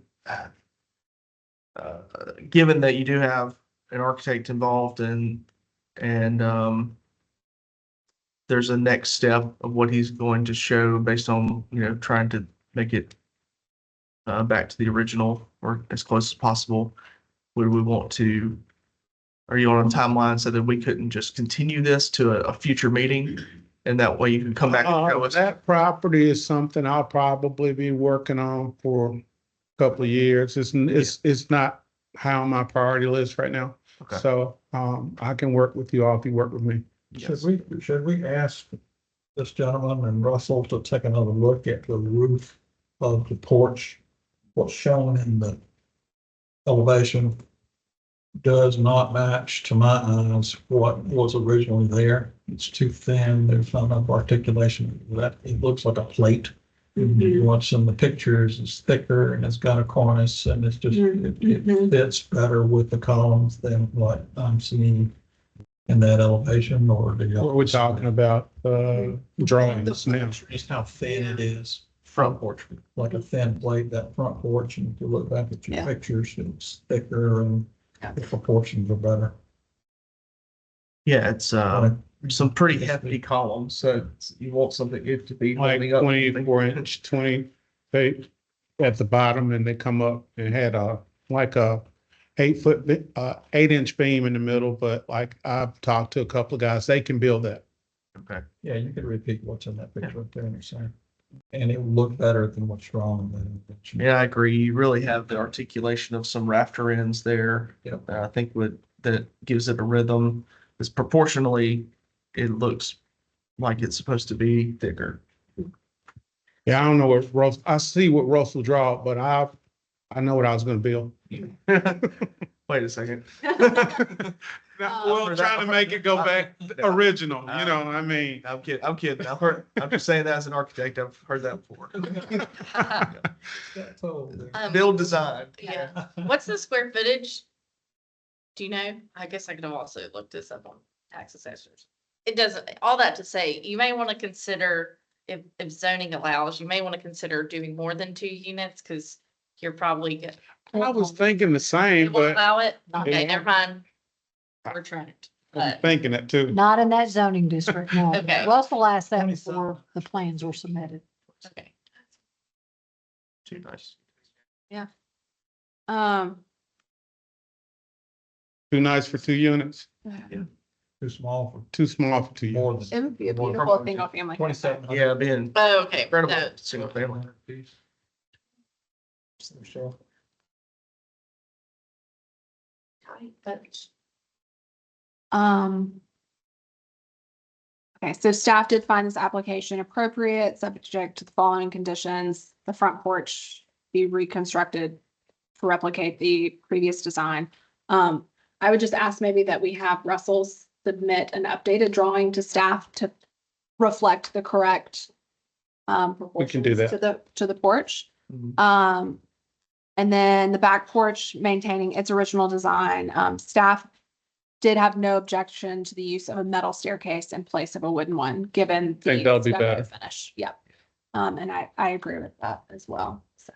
given that you do have an architect involved and there's a next step of what he's going to show based on, you know, trying to make it back to the original or as close as possible. Would we want to, are you on a timeline so that we couldn't just continue this to a future meeting? And that way you can come back and show us. That property is something I'll probably be working on for a couple of years. It's not high on my priority list right now. Okay. So I can work with you all if you work with me. Yes. Should we ask this gentleman and Russell to take another look at the roof of the porch? What's shown in the elevation does not match, to my eyes, what was originally there. It's too thin. There's not enough articulation. That it looks like a plate. You watch in the pictures, it's thicker and it's got a cornice and it's just, it fits better with the columns than what I'm seeing in that elevation or the. What we're talking about, drawings now. Just how thin it is. Front porch, like a thin plate, that front porch, and if you look back at your Yeah. pictures, it's thicker and the proportions are better. Yeah, it's some pretty hefty columns, so you want something it to be Like holding up. 24-inch, 20 feet at the bottom, and they come up and had a 8-inch beam in the middle. But like I've talked to a couple of guys, they can build that. Okay. Yeah, you could repeat what's in that picture up there in the center. And it would look better than what's wrong. Yeah, I agree. You really have the articulation of some rafter ends there. Yep. I think that gives it a rhythm. It's proportionally, it looks like it's supposed to be thicker. Yeah, I don't know what I see what Russell draw, but I know what I was gonna build. Wait a second. Well, trying to make it go back original, you know, I mean. I'm kidding. I'm kidding. I'm just saying that as an architect. I've heard that before. Build design. Yeah. What's the square footage? Do you know? I guess I could have also looked this up on tax assessors. It doesn't, all that to say, you may want to consider, if zoning allows, you may want to consider doing more than 2 units, because you're probably. I was thinking the same, You will but allow it? Okay, Yeah. never mind. We're trying it. I'm thinking it too. Not in that zoning district, no. Okay. Russell asked that before the plans were submitted. Okay. Too nice. Um, Too nice for 2 units, Too small for too small for 2 more units. than. it would be a more than beautiful single family. 27. Yeah, being Oh, okay. incredible So, single family. Michelle? Um. Okay, so staff did find this application appropriate, subject to the following conditions. The front porch be reconstructed to replicate the previous design. I would just ask maybe that we have Russell submit an updated drawing to staff to reflect the correct We can do proportions that. to the porch. Mhm. And then the back porch maintaining its original design. Staff did have no objection to the use of a metal staircase in place of a wooden one, given. Think the that'll be stucco better. Finish, yep. And I agree with that as well, so.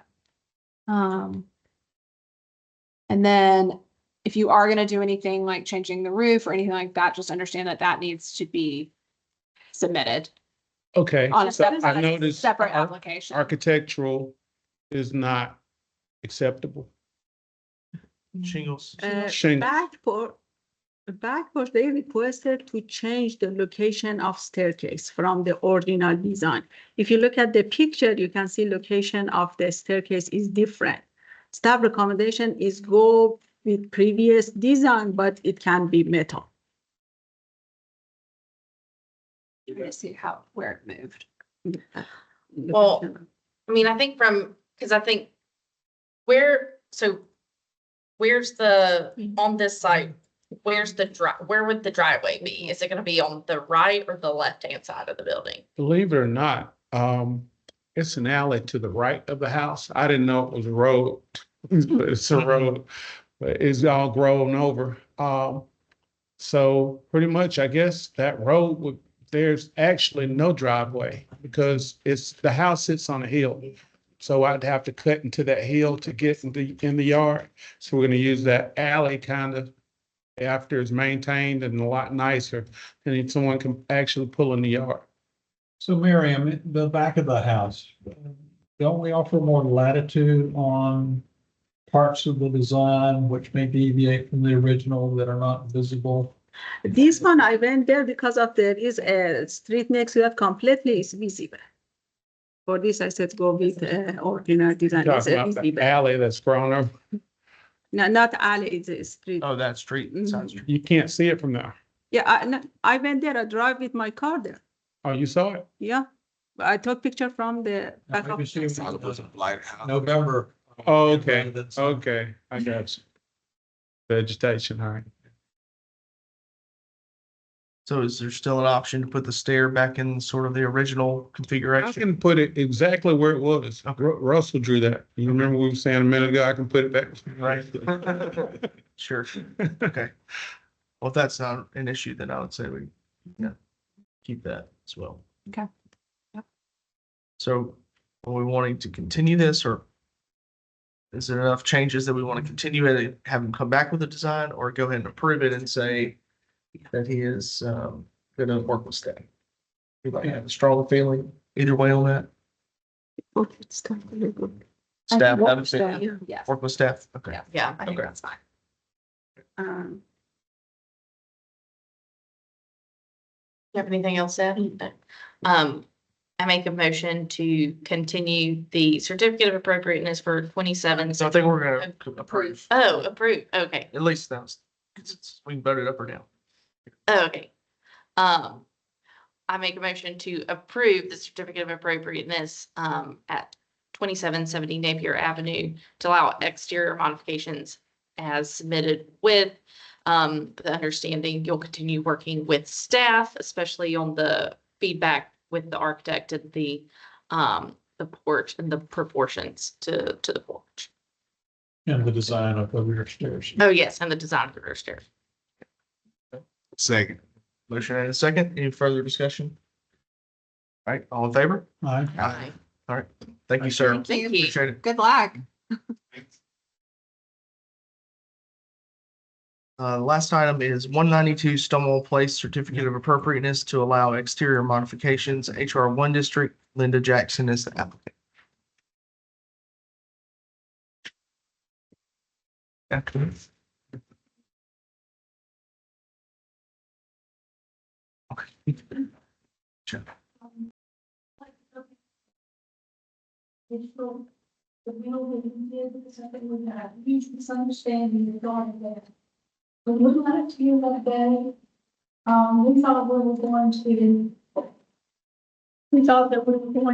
And then if you are gonna do anything like changing the roof or anything like that, just understand that that needs to be submitted Okay, on a so separate, I noticed separate application. architectural is not acceptable. Shingles. Shingle. Back porch, they requested to change the location of staircase from the original design. If you look at the picture, you can see location of the staircase is different. Staff recommendation is go with previous design, but it can be metal. Let me see where it moved. Well, I mean, I think because I think where's on this site, where would the driveway be? Is it gonna be on the right or the left-hand side of the building? Believe it or not, it's an alley to the right of the house. I didn't know it was a road. But it's a road, but it's all grown over. So pretty much, I guess that road there's actually no driveway because the house sits on a hill. So I'd have to cut into that hill to get in the yard. So we're gonna use that alley kind of after it's maintained and a lot nicer. And someone can actually pull in the yard. So Miriam, the back of the house, don't we offer more latitude on parts of the design which may deviate from the original that are not visible? This one, I went there because of there is a street next to that completely is visible. For this, I said go with original design. It's Talking about the visible. alley that's grown over. No, not alley, it's a street. Oh, that street, side street. You can't see it from there. Yeah, no, I went there, I drive with my car there. Oh, you saw it? Yeah, I took picture from the back of. November. Oh, okay, okay, I got you. Vegetation, all right. So is there still an option to put the stair back in sort of the original I configuration? can put it exactly where it was. Russell drew that. You remember we were saying a minute ago, I can put it back. Right. Sure. Okay. Well, if that's not an issue, then I would say we, keep that as well. Okay. Yep. So are we wanting to continue this, or is there enough changes that we want to continue it and have him come back with a design, or go ahead and approve it and say that he is going to work with staff? Anybody have a strong feeling either way on that? Staff, have a feeling? Yes, Work with staff? Okay. yeah, Yeah. I think Okay. that's fine. You have anything else, Ed? I make a motion to continue the certificate of appropriateness for 27. So I think we're gonna approve. Oh, approve. Okay. At least that was, we can vote it up or down. Okay. I make a motion to approve the certificate of appropriateness at 2770 Napier Avenue to allow exterior modifications as submitted with the understanding you'll continue working with staff, especially on the feedback with the architect and the porch and the proportions to the porch. And the design of the rear stairs. Oh, yes, and the design of the rear stairs. Second. Motion and a second. Any further discussion? All right, all in favor? Aye. Aye. All right. Thank you, sir. Thank you. Appreciate it. Good luck. The last item is 192 Stonewall Place Certificate of Appropriateness to allow exterior modifications. HR 1 District, Linda Jackson is the applicant. Okay. Sure. The middle that we did, because I think we had a huge misunderstanding regarding that. When we went to you that day, we thought we were going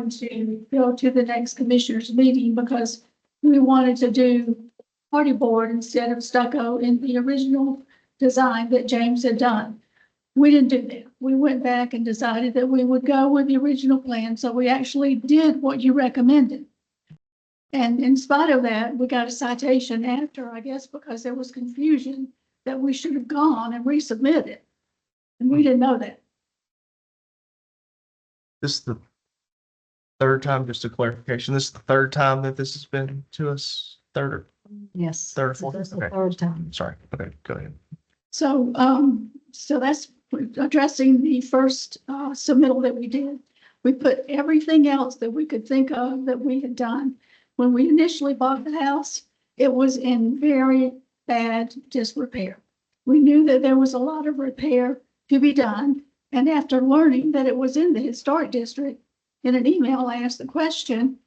to, go to the next commissioners meeting because we wanted to do party board instead of stucco in the original design that James had done. We didn't do that. We went back and decided that we would go with the original plan, so we actually did what you recommended. And in spite of that, we got a citation after, I guess, because there was confusion that we should have gone and resubmitted. And we didn't know that. This is the third time, just a clarification. This is the third time that this has been to us. Third Yes. Third or fourth? This is Okay. the third time. sorry. Okay, go ahead. So, so that's addressing the first submittal that we did. We put everything else that we could think of that we had done. When we initially bought the house, it was in very bad disrepair. We knew that there was a lot of repair to be done. And after learning that it was in the historic district, in an email, I asked the question,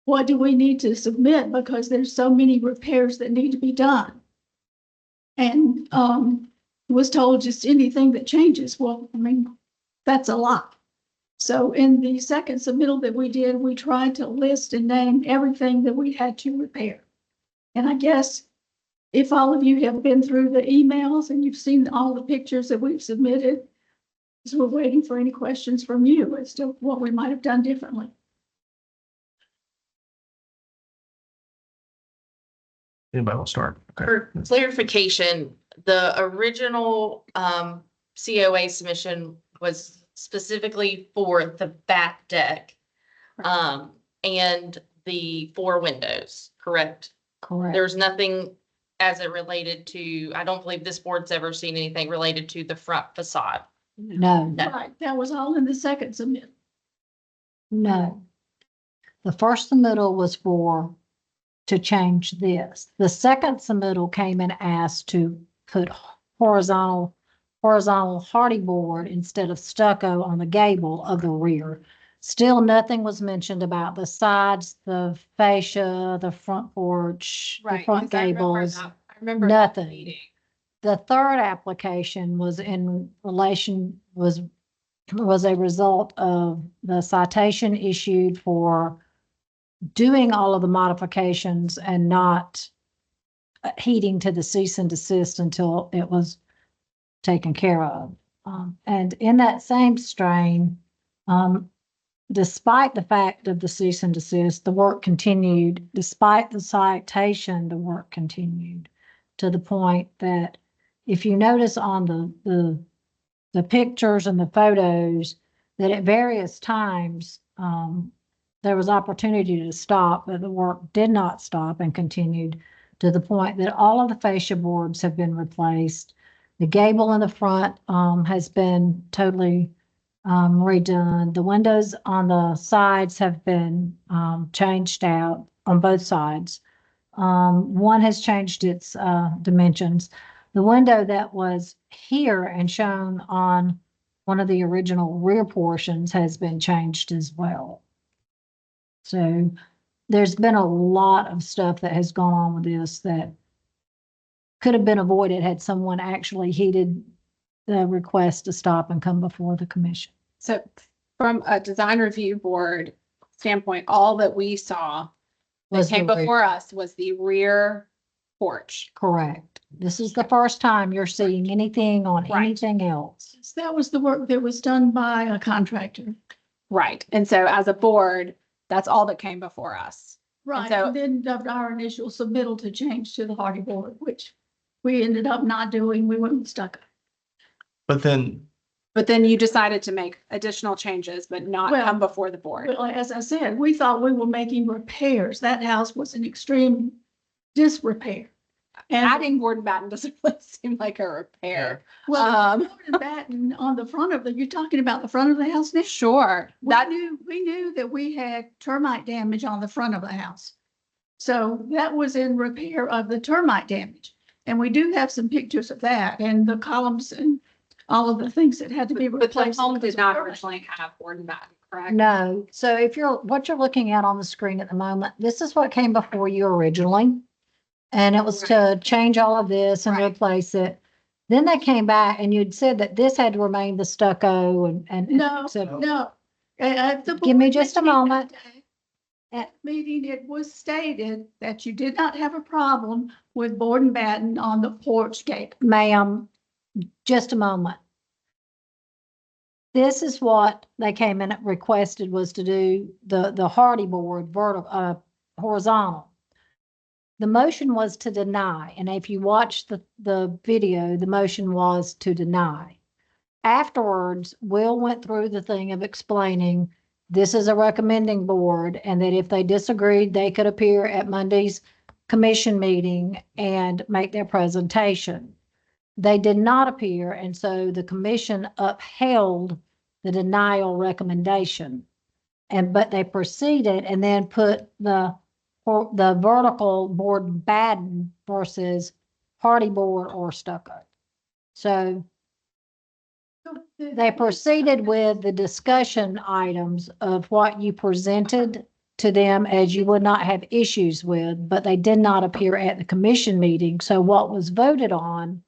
what do we need to submit? Because there's so many repairs that need to be done. And was told just anything that changes. Well, I mean, that's a lot. So in the second submittal that we did, we tried to list and name everything that we had to repair. And I guess if all of you have been through the emails and you've seen all the pictures that we've submitted, so we're waiting for any questions from you as to what we might have done differently. Anybody will start? Okay. For clarification, the original COA submission was specifically for the back deck and the 4 windows, correct? Correct. There's nothing as it related to, I don't believe this board's ever seen anything related to the front facade. No, No. Right, that was all in the second submit. no. The first submittal was to change this. The second submittal came and asked to put horizontal hardy board instead of stucco on the gable of the rear. Still, nothing was mentioned about the sides, the fascia, the front porch, the front gables. I remember nothing. that meeting. The third application was was a result of the citation issued for doing all of the modifications and not heeding to the cease and desist until it was taken care of. And in that same strain, despite the fact of the cease and desist, the work continued. Despite the citation, the work continued to the point that if you notice on the pictures and the photos, that at various times, there was opportunity to stop, but the work did not stop and continued to the point that all of the fascia boards have been replaced. The gable in the front has been totally redone. The windows on the sides have been changed out on both sides. One has changed its dimensions. The window that was here and shown on one of the original rear portions has been changed as well. So there's been a lot of stuff that has gone on with this that could have been avoided had someone actually heeded the request to stop and come before the commission. So from a design review board standpoint, all that we saw that Was came the rear. before us was the rear porch. Correct. This is the first time you're seeing anything on Right. anything else. That was the work that was done by a contractor. Right. And so as a board, that's all that came before us. Right, so- and then our initial submittal to change to the Hardy Board, which we ended up not doing. We went with stucco. But then, But then you decided to make additional changes, but not Well, come before the board. Well, as I said, we thought we were making repairs. That house was in extreme disrepair. And Adding board and batten doesn't really seem like a repair. well, Um, board and batten on the front of you're talking about the front of the house now? Sure, that, We knew that we had termite damage on the front of the house. So that was in repair of the termite damage. And we do have some pictures of that and the columns and all of the things that had to be but the replaced. home because did of not termite. originally have board and batten, correct? No, so if what you're looking at on the screen at the moment, this is what came before you originally. And it was to change all of this and Right. replace it. Then they came back and you'd said that this had to remain the stucco and. No, so- no. At the Give me board just a meeting that moment. day, At meeting, it was stated that you did not have a problem with board and batten on the porch gate. Ma'am, just a moment. This is what they came in and requested was to do the hardy board vertical, horizontal. The motion was to deny, and if you watch the video, the motion was to deny. Afterwards, Will went through the thing of explaining this is a recommending board and that if they disagreed, they could appear at Monday's commission meeting and make their presentation. They did not appear, and so the commission upheld the denial recommendation. But they proceeded and then put the vertical board batten versus hardy board or stucco. So they proceeded with the discussion items of what you presented to them as you would not have issues with, but they did not appear at the commission meeting. So what was voted on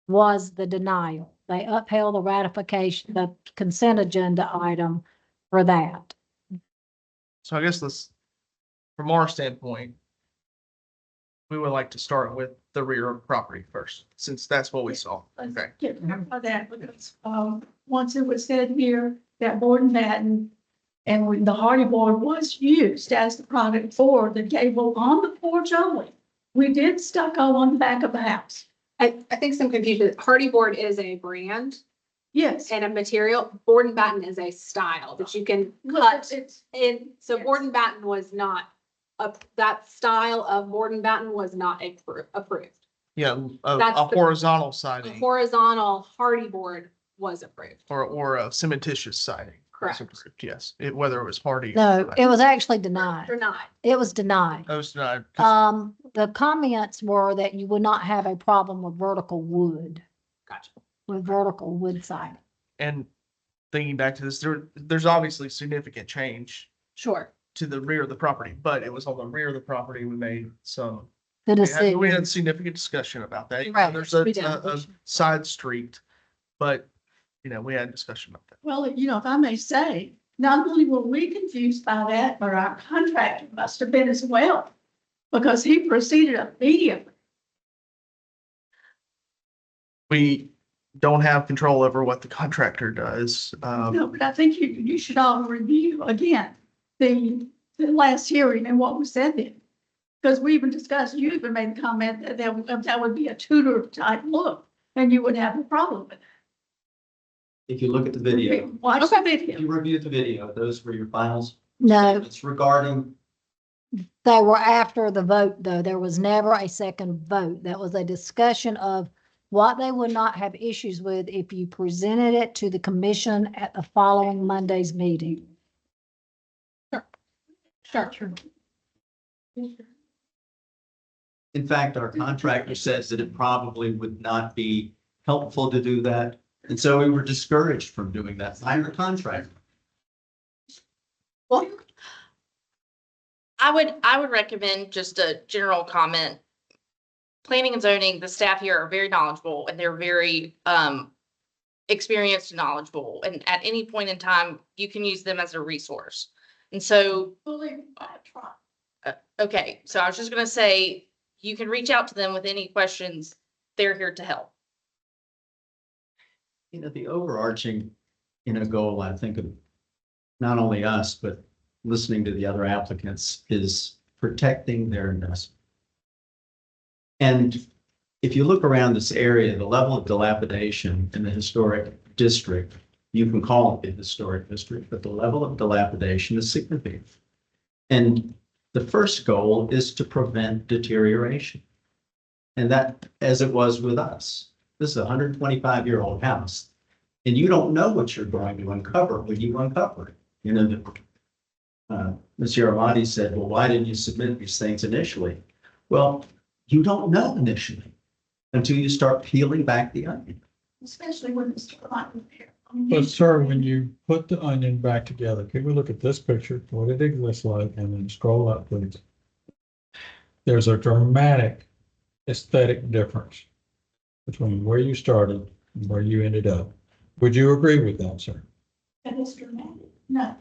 was the denial. They upheld the ratification, the consent agenda item for that. so I guess from our standpoint, we would like to start with the rear of property first, since that's what we saw. Let's Okay. get rid of that because, once it was said here that board and batten and when the hardy board was used as the product for the gable on the porch only. We did stucco on the back of the house. I think some confusion. Hardy board is a brand Yes. and a material. Board and batten is a style that you can Well, cut. it's, And so Yes. board and batten was not, that style of board and batten was not approved. Yeah, That's a the- horizontal A siding horizontal hardy board was approved. or a cementitious siding. was Correct. approved, yes, whether it was hardy. No, it was actually denied. Or not. It was denied. I was not, The comments were that you would not have a problem with vertical wood, Gotcha. with vertical wood siding. and thinking back to this, there's obviously significant change Sure. to the rear of the property, but it was on the rear of the property we made some. The We had decision, significant discussion about that. You know, Right, There's we did. a side street, but, we had a discussion about that. well, if I may say, not only were we confused by that, but our contractor must have been as well. Because he proceeded immediately. We don't have control over what the contractor does. No, but I think you should all review again, the last hearing and what was said then. Because we even discussed, you even made the comment that would be a Tudor type look and you would have a problem with If you look at the video, it. Watch the if video. you review the video, those were your finals. no, It's regarding, they were after the vote, though. There was never a second vote. That was a discussion of what they would not have issues with if you presented it to the commission at the following Monday's meeting. Sure. in fact, our contractor says that it probably would not be helpful to do that And so we were discouraged from doing that. Hire a contractor. Well, I would recommend just a general comment. Planning and zoning, the staff here are very knowledgeable and they're very experienced and knowledgeable. And at any point in time, you can use them as a resource. And so, okay, so I was just gonna say, you can reach out to them with any questions. They're here to help. You know, the overarching, goal, I think of not only us, but listening to the other applicants is protecting their investment. And if you look around this area, the level of dilapidation in the historic district, you can call it the historic district, but the level of dilapidation is significant. And the first goal is to prevent deterioration. And that, as it was with us, this is a 125-year-old house, and you don't know what you're going to uncover when you uncover it. Monsieur Amati said, well, why didn't you submit these things initially? Well, you don't know initially until you start peeling back the onion. Especially when it's not repair. But sir, when you put the onion back together, can we look at this picture, what it looks like, and then scroll up, please? There's a dramatic aesthetic difference between where you started and where you ended up. Would you agree with that, sir? That is dramatic. No.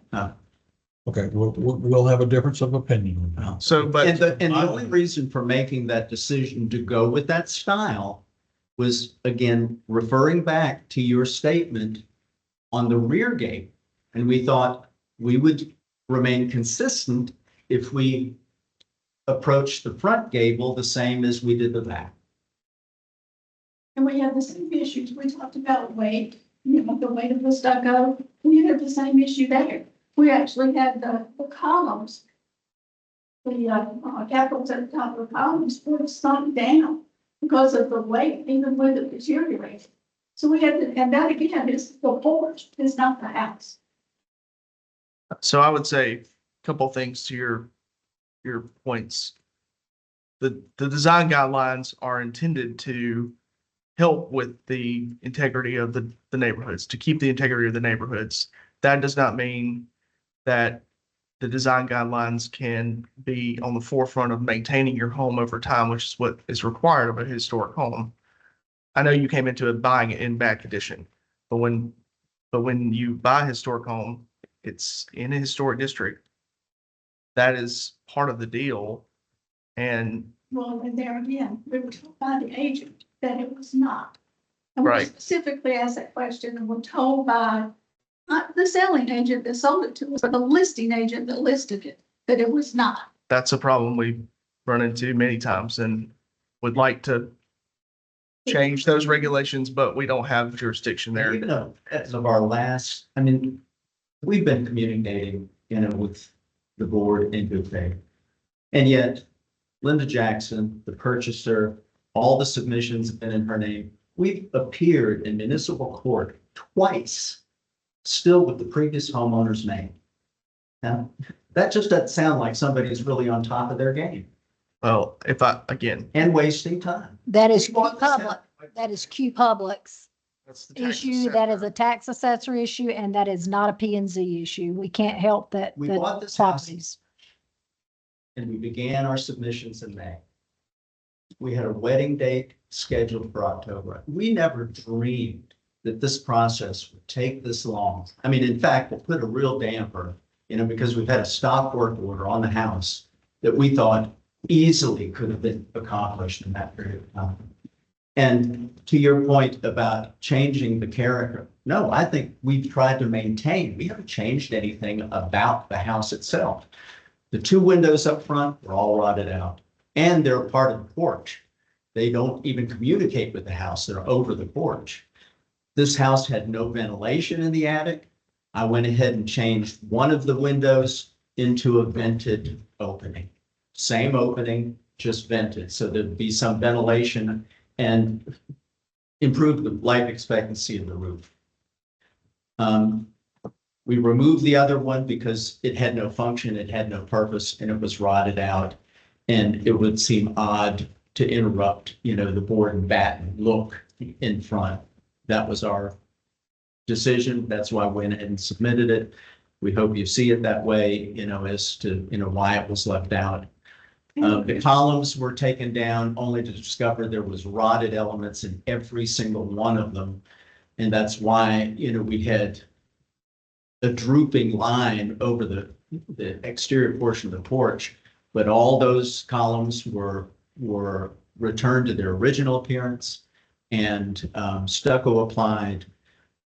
Okay, we'll have a difference of opinion on that. So, but And the only reason for making that decision to go with that style was, again, referring back to your statement on the rear gate. And we thought we would remain consistent if we approached the front gable the same as we did the back. And we had the same issues. We talked about weight, the weight of the stucco. We had the same issue there. We actually had the columns, the capitals at the top of the columns were sunk down because of the weight, even with it deteriorating. So we had to, and that again is the porch, is not the house. So I would say a couple things to your points. The design guidelines are intended to help with the integrity of the neighborhoods, to keep the integrity of the neighborhoods. That does not mean that the design guidelines can be on the forefront of maintaining your home over time, which is what is required of a historic home. I know you came into it buying it in bad condition, but when you buy a historic home, it's in a historic district. That is part of the deal. And Well, and there again, we were told by the agent that it was not. And we Right. specifically asked that question and were told by not the selling agent that sold it to us, but the listing agent that listed it, that it was not. that's a problem we run into many times and would like to change those regulations, but we don't have jurisdiction there. Even as of our last, I mean, we've been communicating, with the board in good faith. And yet Linda Jackson, the purchaser, all the submissions have been in her name. We've appeared in municipal court twice, still with the previous homeowner's name. Now, that just doesn't sound like somebody's really on top of their game Well, again, and wasting time. That is Q Bought this Public, house- that is Q Public's that's the tax issue, that is assessor. a tax assessor issue, and that is not a P and Z issue. We can't help that, We bought the this house. properties. And we began our submissions in May. We had a wedding date scheduled for October. We never dreamed that this process would take this long. I mean, in fact, it put a real damper, because we've had a stop work order on the house that we thought easily could have been accomplished in that period of time. And to your point about changing the character, no, I think we've tried to maintain, we haven't changed anything about the house itself. The two windows up front are all rotted out and they're part of the porch. They don't even communicate with the house. They're over the porch. This house had no ventilation in the attic. I went ahead and changed one of the windows into a vented opening. Same opening, just vented. So there'd be some ventilation and improve the life expectancy of the roof. We removed the other one because it had no function, it had no purpose, and it was rotted out. And it would seem odd to interrupt, the board and batten look in front. That was our decision. That's why I went ahead and submitted it. We hope you see it that way, as to, why it was left out. The columns were taken down only to discover there was rotted elements in every single one of them. And that's why, we had a drooping line over the exterior portion of the porch, but all those columns were returned to their original appearance and stucco applied.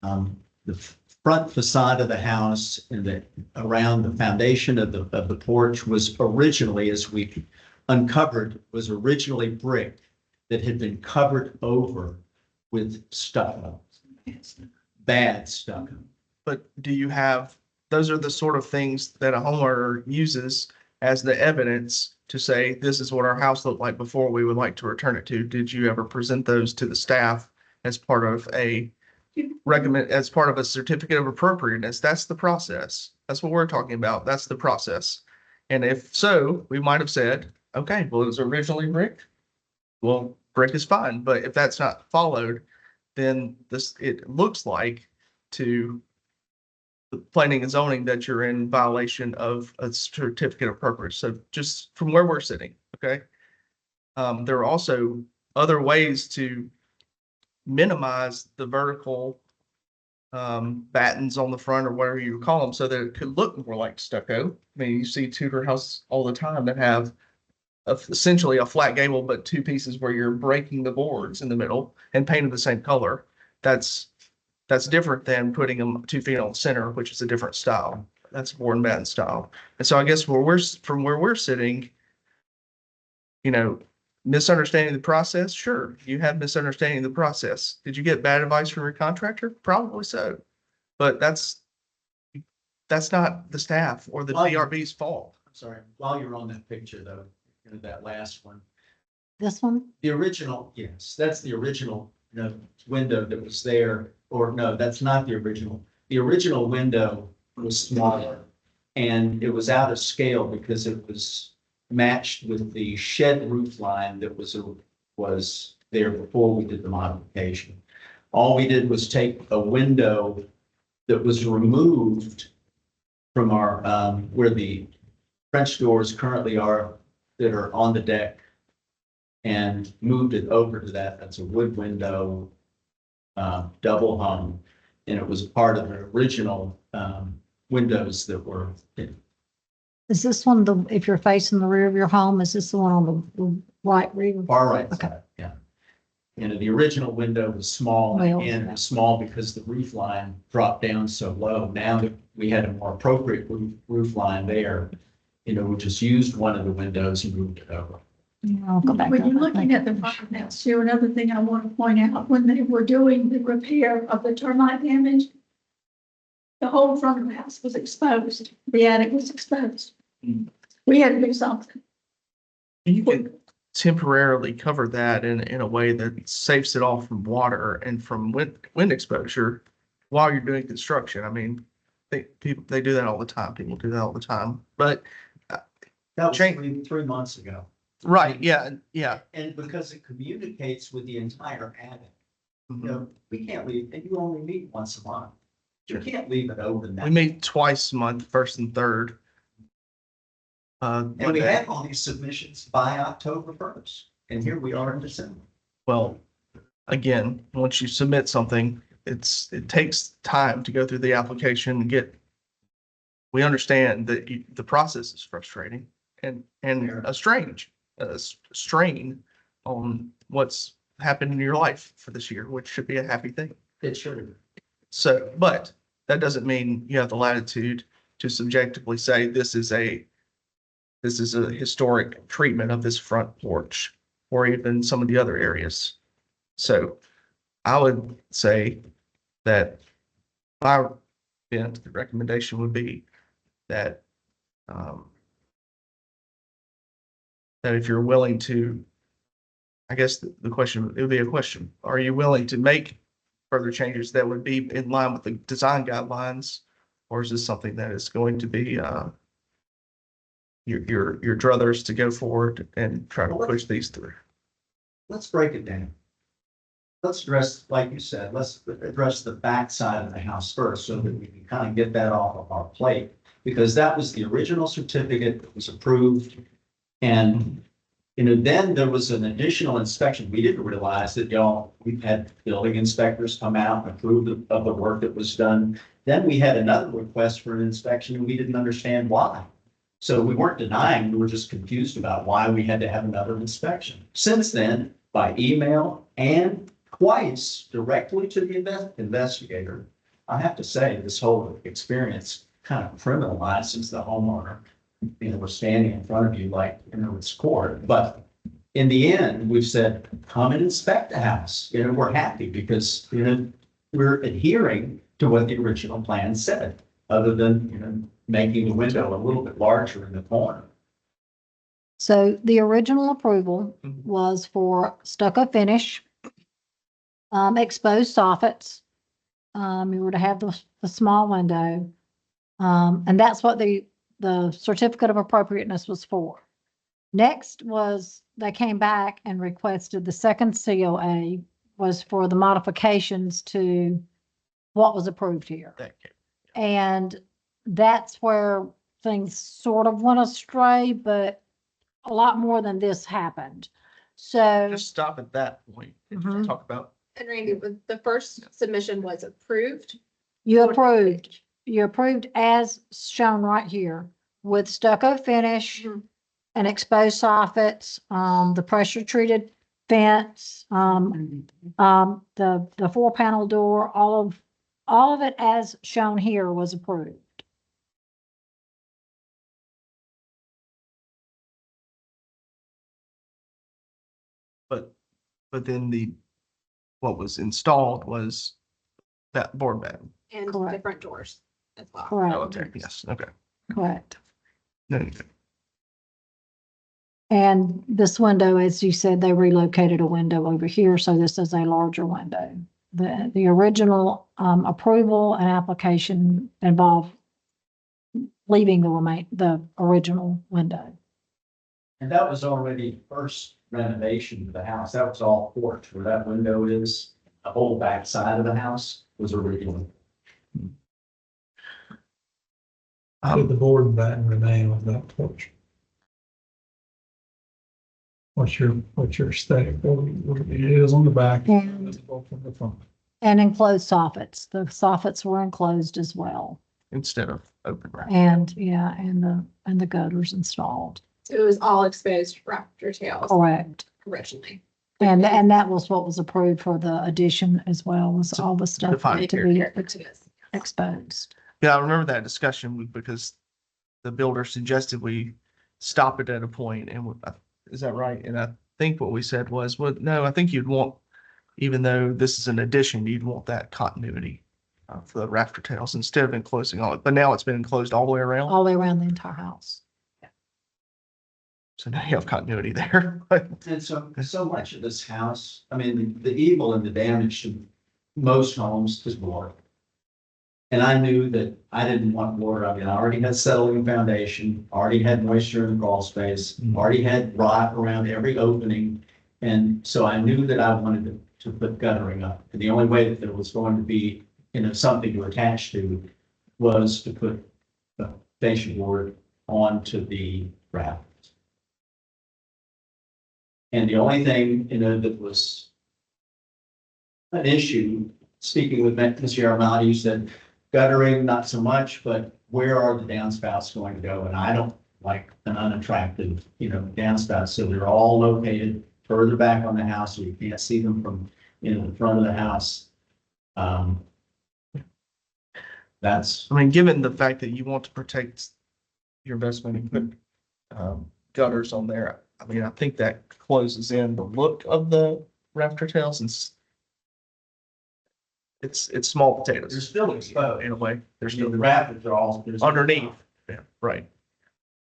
The front facade of the house and around the foundation of the porch was originally, as we uncovered, was originally brick that had been covered over with stucco, bad stucco. But do you have, those are the sort of things that a homeowner uses as the evidence to say, this is what our house looked like before, we would like to return it to. Did you ever present those to the staff as part of as part of a certificate of appropriateness? That's the process. That's what we're talking about. That's the process. And if so, we might have said, okay, well, it was originally brick. Well, brick is fine. But if that's not followed, then it looks like to the planning and zoning that you're in violation of a certificate of appropriateness. So just from where we're sitting, okay? There are also other ways to minimize the vertical battens on the front or whatever you call them so that it could look more like stucco. I mean, you see Tudor houses all the time that have essentially a flat gable, but two pieces where you're breaking the boards in the middle and painted the same color. That's different than putting them 2 feet on the center, which is a different style. That's board and batten style. And so I guess from where we're sitting, misunderstanding the process, sure, you have misunderstanding the process. Did you get bad advice from your contractor? Probably so. But that's not the staff or the DRB's fault. I'm sorry, while you're on that picture though, that last one, This one? the original, yes, that's the original, window that was there, or no, that's not the original. The original window was smaller and it was out of scale because it was matched with the shed roof line that was there before we did the modification. All we did was take a window that was removed from our, where the French doors currently are, that are on the deck, and moved it over to that. That's a wood window, double hung, and it was part of the original windows that were. Is this one if you're facing the rear of your home, is this the one on the right rear? Far right Okay. side, yeah. The original window was small, Well, and it was small because the roof line dropped down so low. Now that we had a more appropriate roof line there, we just used one of the windows and moved it over. I'll go back. When up. you're looking at the front of the house, too, another thing I want to point out, when they were doing the repair of the termite damage, the whole front of the house was exposed. The attic was exposed. We had to do something. You can temporarily cover that in a way that saves it all from water and from wind exposure while you're doing construction. I mean, they do that all the time. People do that all the time. But That was three months ago. right, yeah. And because it communicates with the entire attic, Mhm. we can't leave, and you only meet once a month. You can't leave it open that. We meet twice a month, first and third. And we had all these submissions by October 1st, and here we are in December. Well, again, once you submit something, it takes time to go through the application and we understand that the process is frustrating and a strain on what's happened in your life for this year, which should be a happy thing. It should. So, but that doesn't mean you have the latitude to subjectively say this is a historic treatment of this front porch or even some of the other areas. So I would say that my the recommendation would be that that if you're willing to, I guess the question, it would be a question, are you willing to make further changes that would be in line with the design guidelines? Or is this something that is going to be your druthers to go forward and try to push these through? Let's break it down. let's address, like you said, let's address the back side of the house first so that we can kind of get that off of our plate. Because that was the original certificate that was approved. And, then there was an additional inspection. We didn't realize that, we've had building inspectors come out and approve of the work that was done. Then we had another request for an inspection and we didn't understand why. So we weren't denying, we were just confused about why we had to have another inspection. Since then, by email and twice directly to the investigator, I have to say this whole experience kind of criminalizes the homeowner. We're standing in front of you like, it's court. But in the end, we've said, come and inspect the house. We're happy because, we're adhering to what the original plan said, other than, making the window a little bit larger in the corner. So the original approval was for stucco finish, exposed soffits. You were to have the small window. And that's what the certificate of appropriateness was for. Next was, they came back and requested the second COA was for the modifications to what was approved here. And that's where things sort of went astray, but a lot more than this happened. So Just stop at that point and Mhm. talk about. And Randy, the first submission was approved. you approved as shown right here with stucco finish and exposed soffits, the pressure treated fence, the 4-panel door, all of it as shown here was approved. But then what was installed was that board bed. And Correct. different doors as well. Oh, Correct, okay, yes, okay. correct. No, no, And this window, as you said, they relocated a window over here, so this is a larger window. The original approval and application involved leaving the original window. And that was already the first renovation of the house. That was all porch where that window is. The whole back side of the house was original. Did the board and batten remain on that porch? What's your aesthetic? What it is on the back, And- visible from the front. And enclosed soffits. The soffits were enclosed as well. instead of open rack. And the gutters installed. So it was all exposed rafter tails Correct. originally. And that was what was approved for the addition as well, was all the stuff define to be Character to this. exposed. Yeah, I remember that discussion because the builder suggested we stop it at a point and is that right? And I think what we said was, well, no, I think you'd want, even though this is an addition, you'd want that continuity for the rafter tails instead of enclosing all it. But now it's been enclosed all the way around. All the way around the entire house. So now you have continuity there. And so much of this house, I mean, the evil and the damage to most homes is water. And I knew that I didn't want water. I mean, I already had settling foundation, already had moisture in the crawl space, already had rot around every opening. And so I knew that I wanted to put guttering up. And the only way that there was going to be, something to attach to was to put the fascia board onto the rafters. And the only thing, that was an issue, speaking with Mr. Yaramati, you said guttering, not so much, but where are the downspouts going to go? And I don't like an unattractive, downspout. So they're all located further back on the house, so you can't see them from, the front of the house. That's, I mean, given the fact that you want to protect your investment and put gutters on there, I mean, I think that closes in the look of the rafter tails and it's small potatoes. they're still exposed. In a way, they're The still rafters are all. underneath. Yeah, right.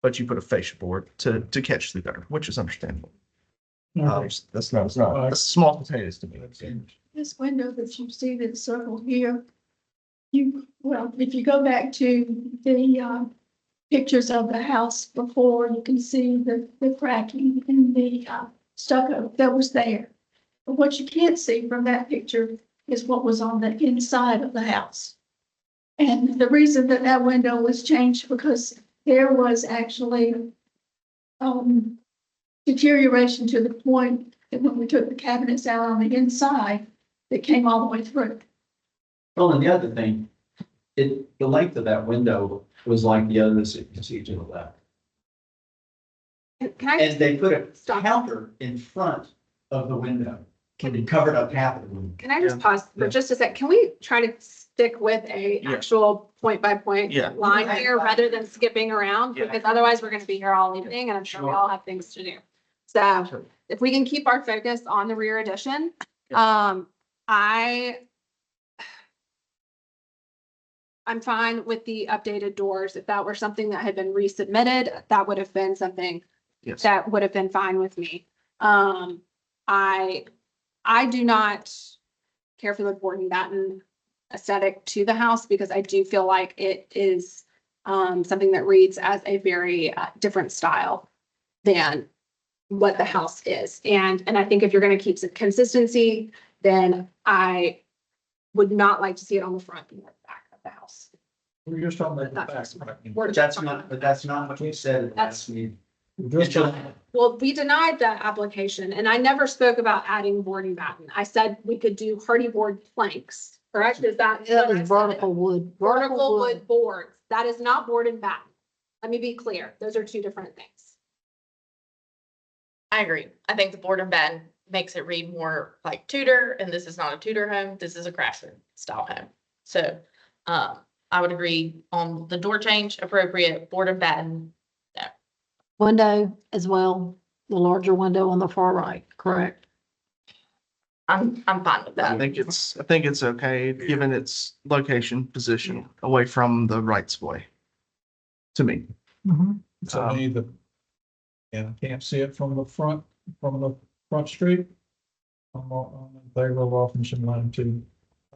But you put a fascia board to catch the gutter, which is understandable. It's not small potatoes to me. This window that you see that's circled here, if you go back to the pictures of the house before, you can see the cracking in the stucco that was there. But what you can't see from that picture is what was on the inside of the house. And the reason that that window was changed because there was actually deterioration to the point that when we took the cabinets out on the inside, it came all the way through. Well, and the other thing, the length of that window was like the others that you can see to the left. Can I, And they put a Stop. counter in front of the window. And covered up half of the window. can I just Yeah. pause for Yeah. just a sec? Can we try to stick with a Yeah. actual point by point Yeah. line here rather than skipping around? Yeah. Because otherwise we're gonna be here all evening and I'm sure we all have things to do. So Sure. if we can keep our focus on the rear addition, I'm fine with the updated doors. If that were something that had been resubmitted, that would have been something Yes. that would have been fine with me. I do not care for the board and batten aesthetic to the house because I do feel like it is something that reads as a very different style than what the house is. And I think if you're going to keep some consistency, then I would not like to see it on the front and the back of the house. We're just talking about the That's- back. right? We're But just that's not what you said at the last meeting. We're just talking- Well, we denied that application and I never spoke about adding board and batten. I said we could do hardy board planks, correct? Is that? That what I was said? vertical wood. Vertical wood boards. That is not board and batten. Let me be clear. Those are two different things. I agree. I think the board and batten makes it read more like Tudor, and this is not a Tudor home. This is a Craftsman style home. So, I would agree on the door change, appropriate, board and batten. Window as well, the larger window on the far right, correct? I'm fine with I that. think it's okay, given its location, position, away from the rights of way. To me. So either, yeah, I can't see it from the front street. I'm in favor of offering some line too.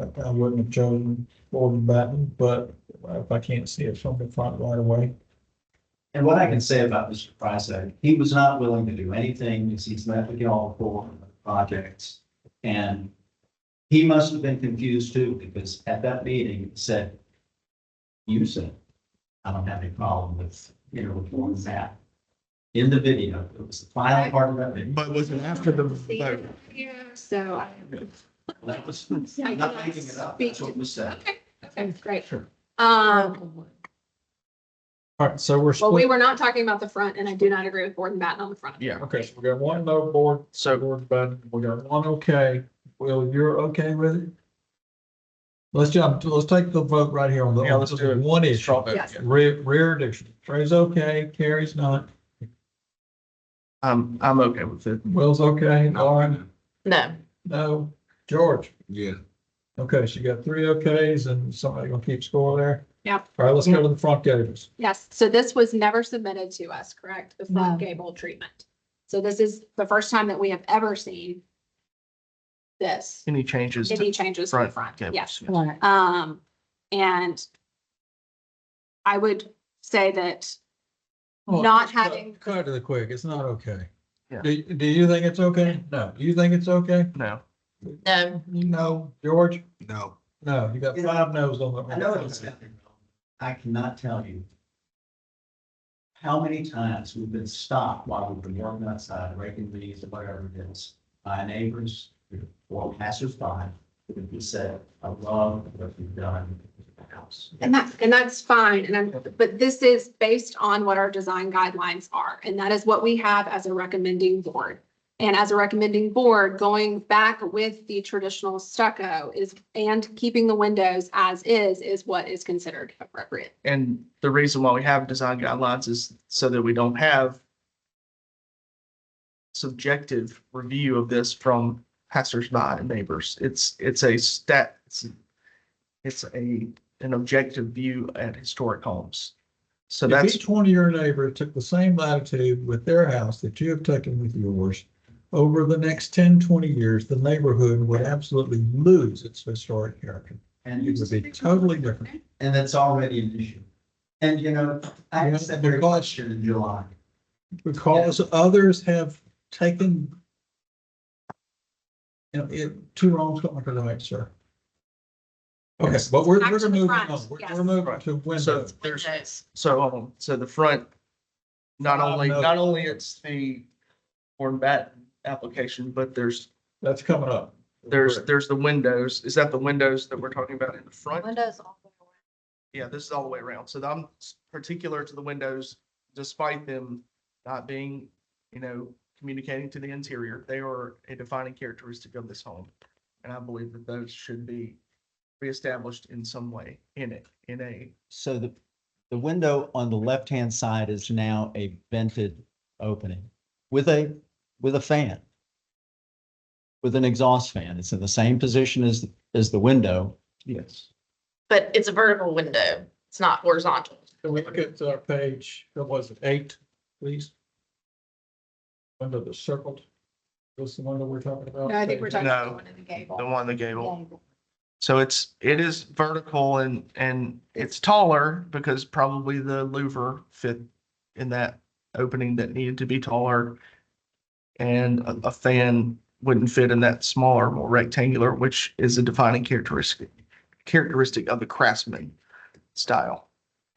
I wouldn't have chosen board and batten, but if I can't see it from the front right away. And what I can say about Mr. Price, he was not willing to do anything because he's met with y'all before on projects. And he must have been confused too, because at that meeting, he said, you said, I don't have any problem with, with one that. In the video, it was the final part of that video. But was it after the vote? So. That was, I'm not making it up, that's what was said. Okay, great. Sure. All right, so we're Well, we split. were not talking about the front and I do not agree with board and batten on the front. Yeah. Okay, so we got one no board, So board batten, we got one okay. Will, you're okay with it? Let's take the vote right here on the, Yeah, let's do it. one issue. Straw vote, Yes. yeah. Rear addition. Trey's okay, Carrie's not. I'm okay with it. Will's okay, Lauren, No, no, George. Yeah. Okay, so you got three okays and somebody gonna keep score there? Yep. All right, let's go to the front gables. Yes, so this was never submitted to us, correct? The front No. gable treatment. So this is the first time that we have ever seen this, Any changes to any changes to the front front, gables? yes. Right. And I would say that Oh, not just cut- having, Cut to the quick, it's not okay. Yeah. Do you think it's okay? No. Do you think it's okay? No. no, No. George? No. No, you got five no's on the. I know it's, I cannot tell you how many times we've been stopped while we've been working outside, raking leaves or whatever it is, by neighbors or passersby, who said, I love what you've done with the house. and that's fine, but this is based on what our design guidelines are, and that is what we have as a recommending board. And as a recommending board, going back with the traditional stucco and keeping the windows as is what is considered appropriate. And the reason why we have design guidelines is so that we don't have subjective review of this from passersby and neighbors. It's an objective view at historic homes. So If that's, each one of your neighbors took the same latitude with their house that you have taken with yours, over the next 10, 20 years, the neighborhood would absolutely lose its historic character. And It would be totally different. And that's already an issue. And, I asked that very question in July. Because others have taken Two wrongs don't make a right, sir. Okay, but we're Back to the moving front, on. We're yes. moving to windows. There's, Windows. so the front, not only No. it's the Warren Batten application, but there's That's coming up. there's the windows. Is that the windows that we're talking about in the front? Windows all the way Yeah, this is all the way around. So I'm particular to the windows, despite them not being, communicating to the interior. They are a defining characteristic of this home. And I believe that those should be reestablished in some way in a, So the window on the left-hand side is now a vented opening with a fan. With an exhaust fan. It's in the same position as the window. yes. But it's a vertical window. It's not horizontal. Can we look at page, what was it, 8, please? Window that's circled. What's the window we're talking about? No, I think we're talking No. about one in the gable. The one, the gable. So it is vertical and it's taller because probably the louver fit in that opening that needed to be taller. And a fan wouldn't fit in that smaller, more rectangular, which is a defining characteristic of the Craftsman style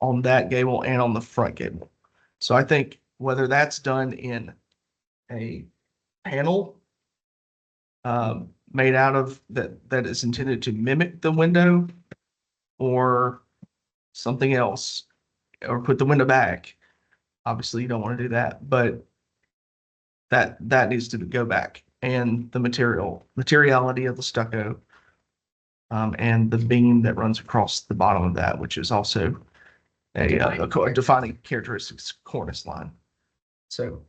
on that gable and on the front gable. So I think whether that's done in a panel made out of that is intended to mimic the window or something else, or put the window back. Obviously, you don't want to do that, but that needs to go back. And the materiality of the stucco, and the beam that runs across the bottom of that, which is also a defining characteristics cornice line. So,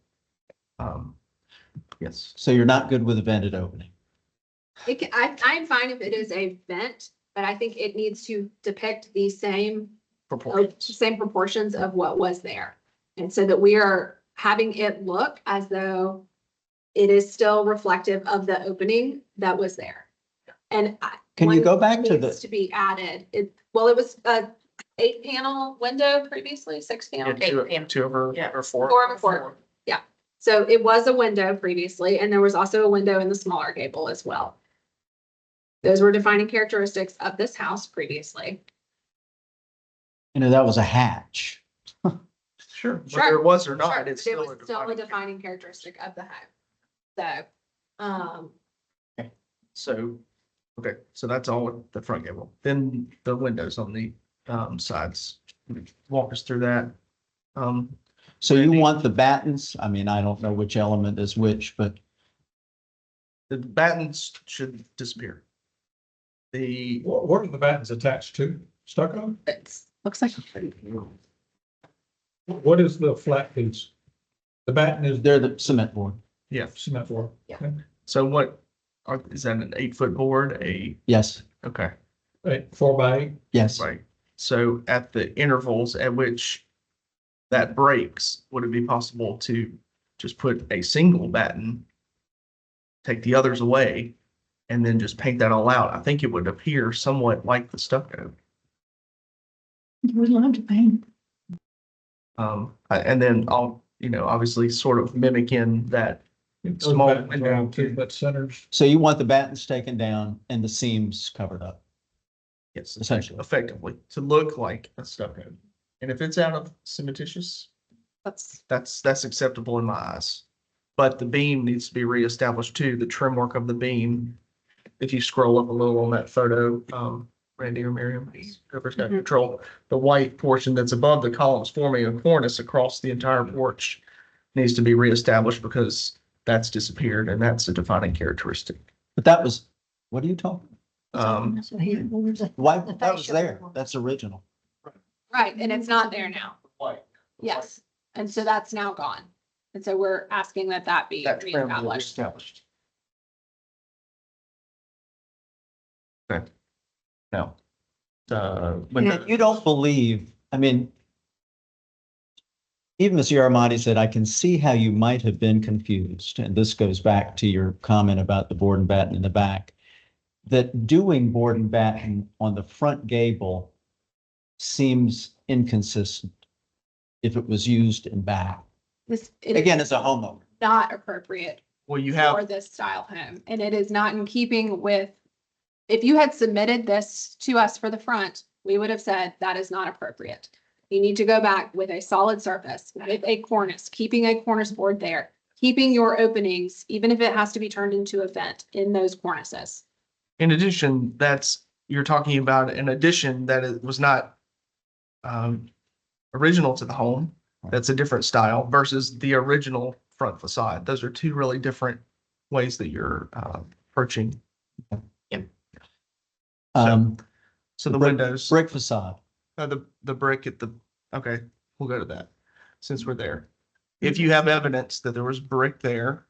yes. So you're not good with a vented opening. I'm fine if it is a vent, but I think it needs to depict the same proportions of what was there. And so that we are having it look as though it is still reflective of the opening that was there. And Can you one go back to needs to be added. It was a 8-panel window previously, 6-panel. Two over, Yeah. or four. 4 over 4. Yeah. So it was a window previously, and there was also a window in the smaller gable as well. Those were defining characteristics of this house previously. That was a hatch. Sure. Sure, Whether it was or Sure, not, it's it still was still a defining characteristic of the house. So, okay, so that's all with the front gable. Then the windows on the sides. Walk us through that. So you want the battens? I mean, I don't know which element is which, but The battens should disappear. The, What are the battens attached to? Stucco? looks like. What is the flat piece? The batten is they're the cement board. yeah, cement floor. Yeah. Okay. so is that an 8-foot board? Yes, Okay, Right, 4x8. yes. right. So at the intervals at which that breaks, would it be possible to just put a single batten, take the others away, and then just paint that all out? I think it would appear somewhat like the stucco. We'd love to paint. And then obviously sort of mimicking that Those small battens window. around too, but centers. So you want the battens taken down and the seams covered up. Yes, Essentially. effectively, to look like a stucco. And if it's out of cementitious, that's acceptable in my eyes. But the beam needs to be reestablished too, the trim work of the beam. If you scroll up a little on that photo, Randy or Miriam, whoever's got control, the white portion that's above the columns forming a cornice across the entire porch needs to be reestablished because that's disappeared and that's a defining characteristic. But that was, what are you talking? So here, where's the- Why, The that was fascia there. board. That's original. Right, and it's not there now. White. Yes, and so that's now gone. And so we're asking that be That trim be reestablished. reestablished. Okay. Now. You don't believe, I mean, even Mr. Yaramati said, I can see how you might have been confused. And this goes back to your comment about the board and batten in the back. That doing board and batten on the front gable seems inconsistent if it was used in back. It is Again, as a homeowner. not appropriate Well, you for have, this style home, and it is not in keeping with, if you had submitted this to us for the front, we would have said that is not appropriate. You need to go back with a solid surface, with a cornice, keeping a cornice board there, keeping your openings, even if it has to be turned into a vent in those cornices. in addition, you're talking about an addition that it was not original to the home. That's a different style versus the original front facade. Those are two really different ways that you're approaching. So the windows, Brick facade. the brick at the, okay, we'll go to that since we're there. If you have evidence that there was brick there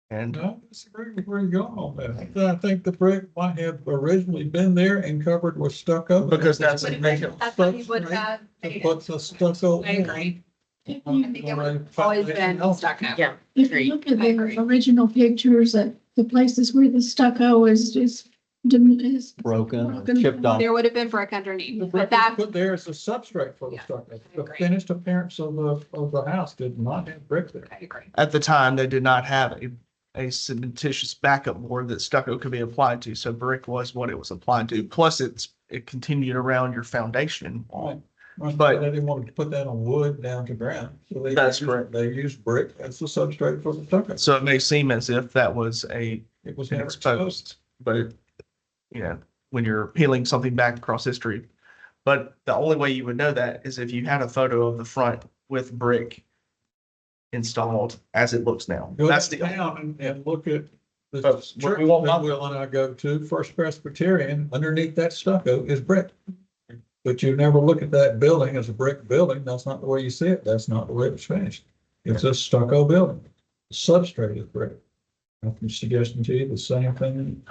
and No, I disagree with where you're going on that. I think the brick might have originally been there and covered with stucco. because that's a That's what he would have. To put the stucco. I agree. If I you, think it would have always been stucco. Yeah. if you look at I agree. the original pictures at the places where the stucco is Broken, chipped off. There would have been brick underneath, The but brick that, was put there as a substrate for the Yeah, stucco. I The agree. finished appearance of the house did not have brick there. I agree. at the time, they did not have a cementitious backup board that stucco could be applied to. So brick was what it was applied to. Plus it continued around your foundation. But they didn't want to put that on wood down to ground. So they That's used- correct. They used brick as the substrate for the stucco. So it may seem as if that was It was an never exposed. exposed, but when you're peeling something back across history. But the only way you would know that is if you had a photo of the front with brick installed as it looks now. Go That's the, down and look at the Folks, church we won't- that Will and I go to, First Presbyterian, underneath that stucco is brick. But you never look at that building as a brick building. That's not the way you see it. That's not the way it was finished. It's a stucco building. The substrate is brick. I'm suggesting to you the same thing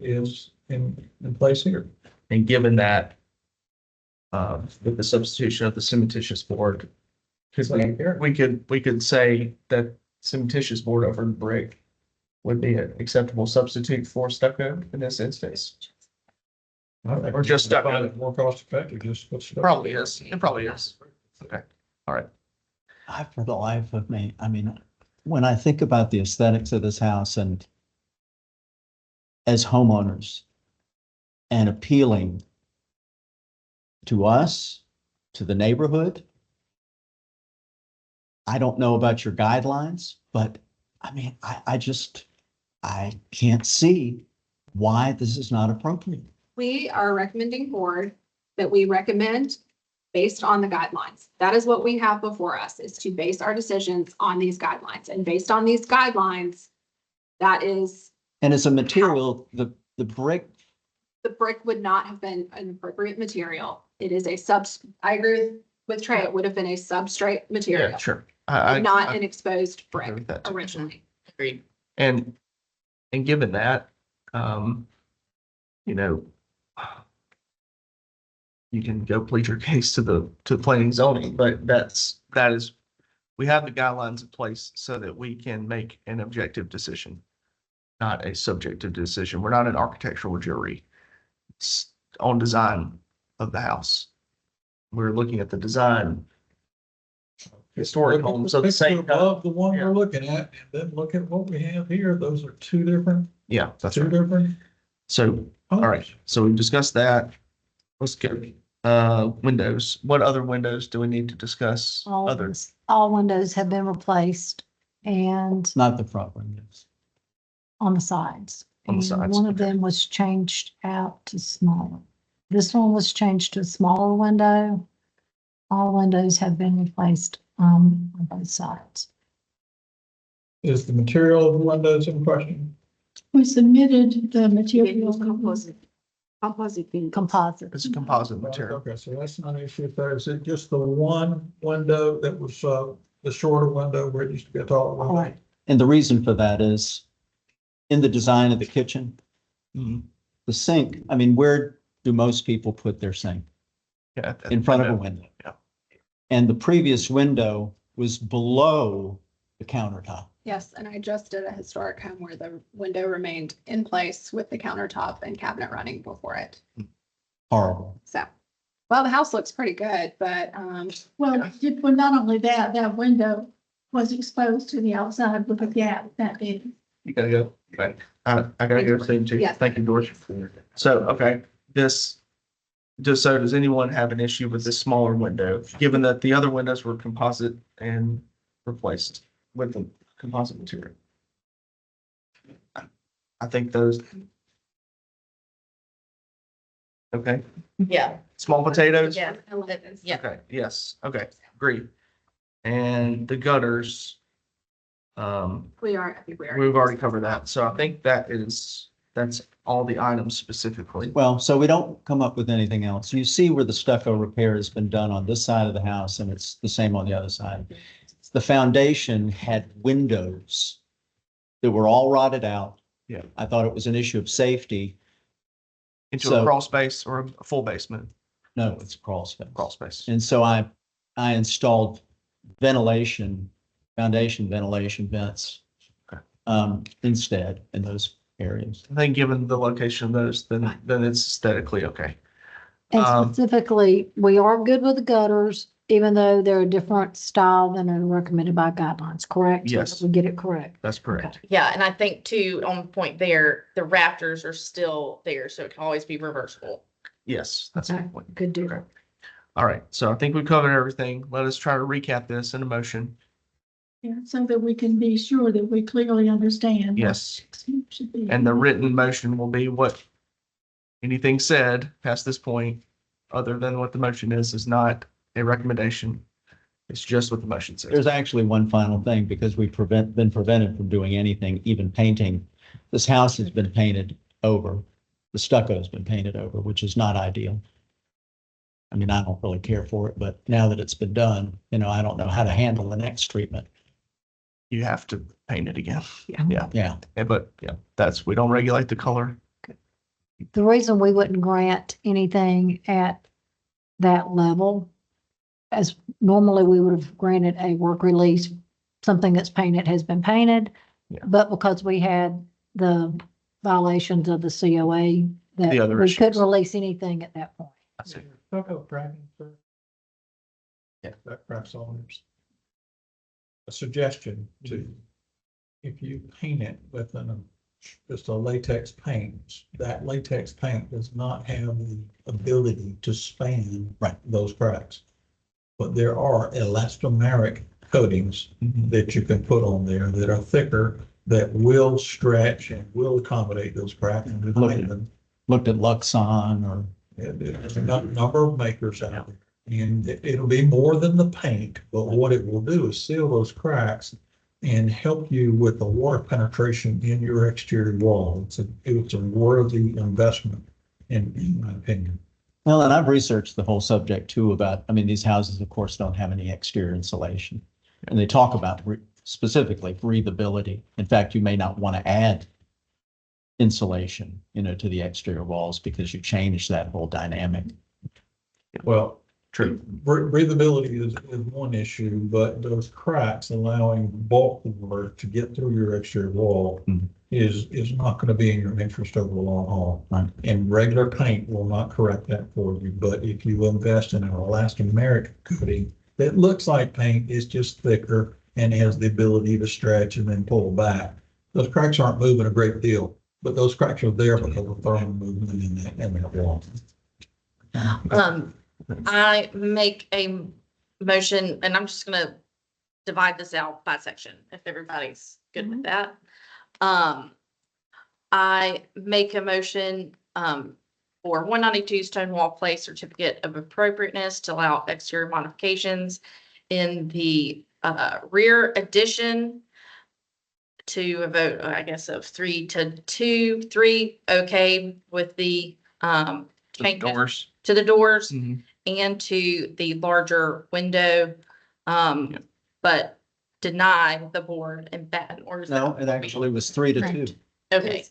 is in place here. and given that, with the substitution of the cementitious board, because we could say that cementitious board over brick would be an acceptable substitute for stucco in this instance. Or just stucco. Find it more cost effective, just put stucco. Probably is. It probably is. Okay. All right. For the life of me, I mean, when I think about the aesthetics of this house and as homeowners and appealing to us, to the neighborhood, I don't know about your guidelines, but I mean, I can't see why this is not appropriate. We are recommending board that we recommend based on the guidelines. That is what we have before us, is to base our decisions on these guidelines. And based on these guidelines, that is, And as a material, the brick, the brick would not have been an appropriate material. It is I agree with Trey, it would have been a substrate material, Yeah, sure. not an exposed agree brick with that too. originally. Agreed. And given that, you can go plead your case to the planning and zoning, but that is, we have the guidelines in place so that we can make an objective decision, not a subjective decision. We're not an architectural jury. It's on design of the house. We're looking at the design. Historic Look at homes the of the same picture kind. above the one Yeah. we're looking at, and then look at what we have here. Those are two different, Yeah, that's two right. different. So, all right, so we've discussed that. Let's go. Windows. What other windows do we need to discuss? Other, All windows have been replaced and not the front windows. on the sides. On the And sides, one of okay. them was changed out to smaller. This one was changed to a smaller window. All windows have been replaced on both sides. Is the material of the windows in question? we submitted the material. Composite being. Composite. it's a composite material. Okay, so that's not an issue there. Is it just the one window that was the shorter window where it used to be a taller window? Right. And the reason for that is in the design of the kitchen, Mhm. the sink, I mean, where do most people put their sink? Yeah. In front of a window. Yeah. And the previous window was below the countertop. Yes, and I just did a historic home where the window remained in place with the countertop and cabinet running before it. Horrible. So, well, the house looks pretty good, but, Well, not only that, that window was exposed to the outside with a gap that big. You gotta go. Okay. I gotta go soon too. Yes. Thank you, Doris. So, okay, does anyone have an issue with this smaller window, given that the other windows were composite and replaced with the composite material? I think those. Okay, Yeah. small potatoes? Yeah. Yeah. Okay, yes, okay, agree. And the gutters, We are, I think we are. we've already covered that, so I think that's all the items specifically. Well, so we don't come up with anything else. You see where the stucco repair has been done on this side of the house, and it's the same on the other side. The foundation had windows that were all rotted out. Yeah. I thought it was an issue of safety. Into a So- crawl space or a full basement, No, it's a crawl space. crawl space. And so I installed ventilation, foundation ventilation vents Okay. instead in those areas. I think given the location of those, then it's aesthetically okay. And Um, specifically, we are good with the gutters, even though they're a different style than are recommended by guidelines, correct? Yes. We get it correct. That's correct. Yeah, and I think too, on point there, the rafters are still there, so it can always be reversible. Yes, that's a Okay. good point. Good deal. Okay. All right, so I think we covered everything. Let us try to recap this in a motion. Yeah, so that we can be sure that we clearly understand. what Yes, should be. and the written motion will be what anything said past this point, other than what the motion is not a recommendation. It's just what the motion says. There's actually one final thing, because we've been prevented from doing anything, even painting. This house has been painted over. The stucco has been painted over, which is not ideal. I mean, I don't really care for it, but now that it's been done, I don't know how to handle the next treatment. You have to paint it again. Yeah. Yeah, Yeah. but yeah, we don't regulate the color. The reason we wouldn't grant anything at that level, as normally we would have granted a work release, something that's painted has been painted. Yeah. But because we had the violations of the COA, that The other we couldn't issues. release anything at that point. I see. Stucco cracking, sir. Yeah. That cracks on yours. A suggestion to, if you paint it with just a latex paint, that latex paint does not have the ability to span those cracks. But there are elastomeric coatings that you can put on there that are thicker, that will stretch and will accommodate those cracks. And Looked at Luxon or there's a number of makers out there. And it'll be more than the paint, but what it will do is seal those cracks and help you with the water penetration in your exterior wall. It's a worthy investment in my opinion. Well, and I've researched the whole subject too these houses, of course, don't have any exterior insulation. And they talk about specifically breathability. In fact, you may not want to add insulation, to the exterior walls, because you change that whole dynamic. Well, True. breathability is one issue, but those cracks allowing bulk water to get through your exterior wall is not going to be in your interest over the long haul. Right. And regular paint will not correct that for you, but if you invest in an elastomeric coating that looks like paint, is just thicker and has the ability to stretch and then pull back, those cracks aren't moving a great deal, but those cracks are there because of thermal movement in that wall. I make a motion, and I'm just gonna divide this out by section, if everybody's good with that. I make a motion, for 192 Stonewall Place certificate of appropriateness to allow exterior modifications in the, rear addition to a vote, I guess, of 3-2, 3, okay, with the, The change doors. to the doors Mhm. and to the larger window, but deny the board and batten, or is No, that? it actually was 3-2. Okay.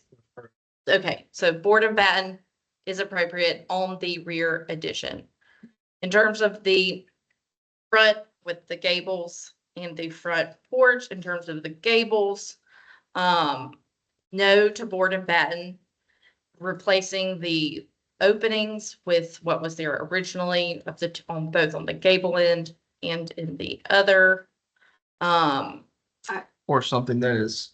Okay, so board and batten is appropriate on the rear addition. In terms of the front with the gables and the front porch, in terms of the gables, no to board and batten, replacing the openings with what was there originally on both on the gable end and in the other Or something that is,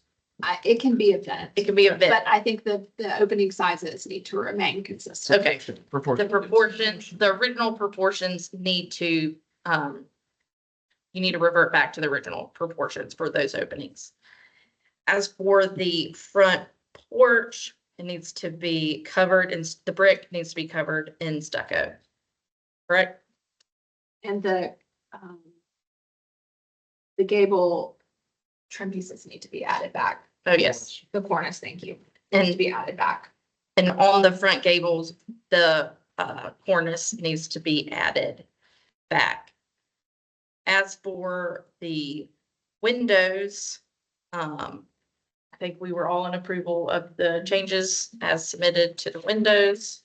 It can be a vent. It could be a bit, But I think the opening sizes need to remain consistent. okay. The proportion. proportions, the original proportions need to, you need to revert back to the original proportions for those openings. As for the front porch, it needs to be covered in, the brick needs to be covered in stucco. Correct? And the gable trim pieces need to be added back. Oh, yes. The cornice, thank you. It needs to be added back. And on the front gables, the cornice needs to be added back. As for the windows, I think we were all in approval of the changes as submitted to the windows.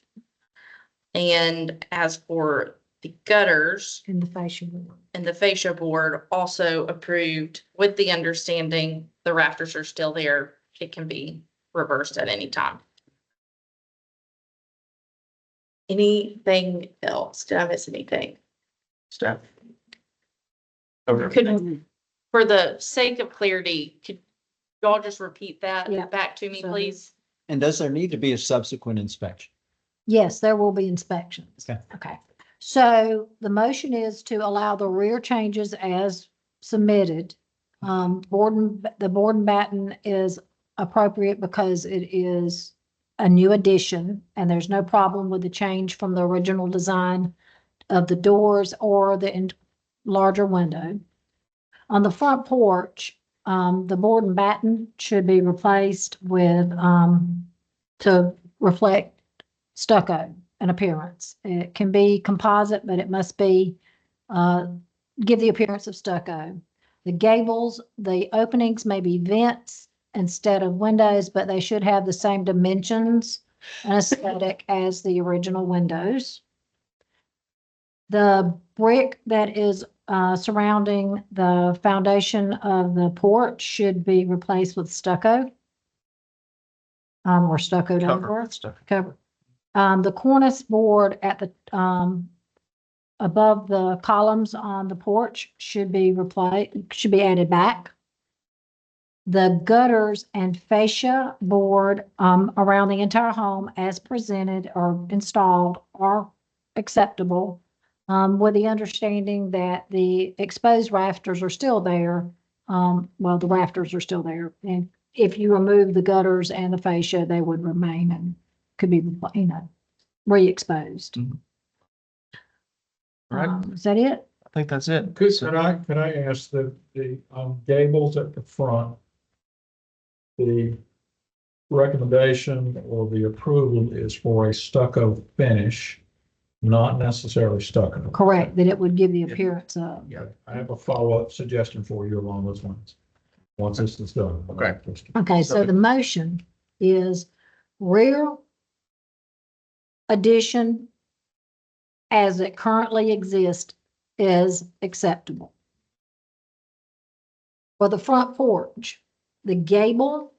And as for the gutters In the fascia board. and the fascia board, also approved with the understanding the rafters are still there. It can be reversed at any time. Anything else? Did I miss anything? Staff. Okay. Could, for the sake of clarity, could y'all just repeat that Yeah. back to me, So- please? And does there need to be a subsequent inspection? Yes, there will be inspections. Okay. Okay. So the motion is to allow the rear changes as submitted. The board and batten is appropriate because it is a new addition and there's no problem with the change from the original design of the doors or the larger window. On the front porch, the board and batten should be replaced with, to reflect stucco and appearance. It can be composite, but it must be, give the appearance of stucco. The gables, the openings may be vents instead of windows, but they should have the same dimensions and aesthetic as the original windows. The brick that is surrounding the foundation of the porch should be replaced with stucco. Or stuccoed Cover over. stuff. Cover. The cornice board at the, above the columns on the porch should be added back. The gutters and fascia board, around the entire home as presented or installed are acceptable. With the understanding that the exposed rafters are still there. Well, the rafters are still there. And if you remove the gutters and the fascia, they would remain and could be, re-exposed. Mhm. All right. Is that it? I think that's it. Could So- I ask the gables at the front? The recommendation or the approval is for a stucco finish, not necessarily stucco. Correct, that it would give the appearance of. Yeah, I have a follow-up suggestion for you along those lines. Once this is done. Okay. Okay, so the motion is rear addition as it currently exists is acceptable. For the front porch, the gable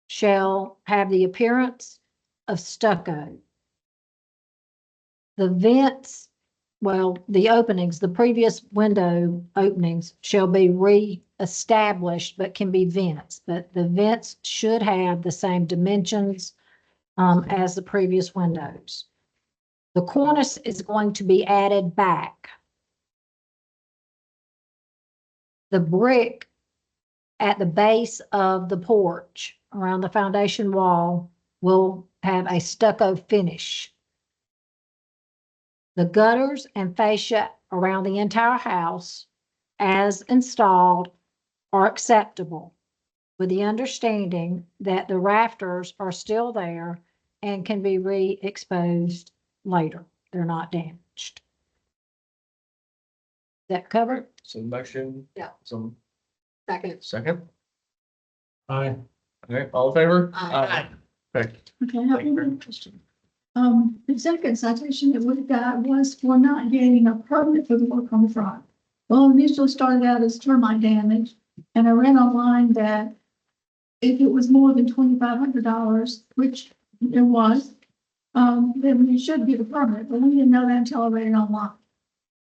shall have the appearance of stucco. The vents, well, the openings, the previous window openings shall be re-established, but can be vents. But the vents should have the same dimensions as the previous windows. The cornice is going to be added back. The brick at the base of the porch around the foundation wall will have a stucco finish. The gutters and fascia around the entire house as installed are acceptable with the understanding that the rafters are still there and can be re-exposed later. They're not damaged. That covered? So motion. Yeah. Some Second. Aye. Okay, all in favor? Aye. Okay. Okay, I have Thank you, one Mary. more question. The second citation that we got was for not getting a permit for the work on the front. Well, initially started out as termite damage, and I read online that if it was more than $2,500, which it was, then you should get a permit, but we didn't know that until I read it online.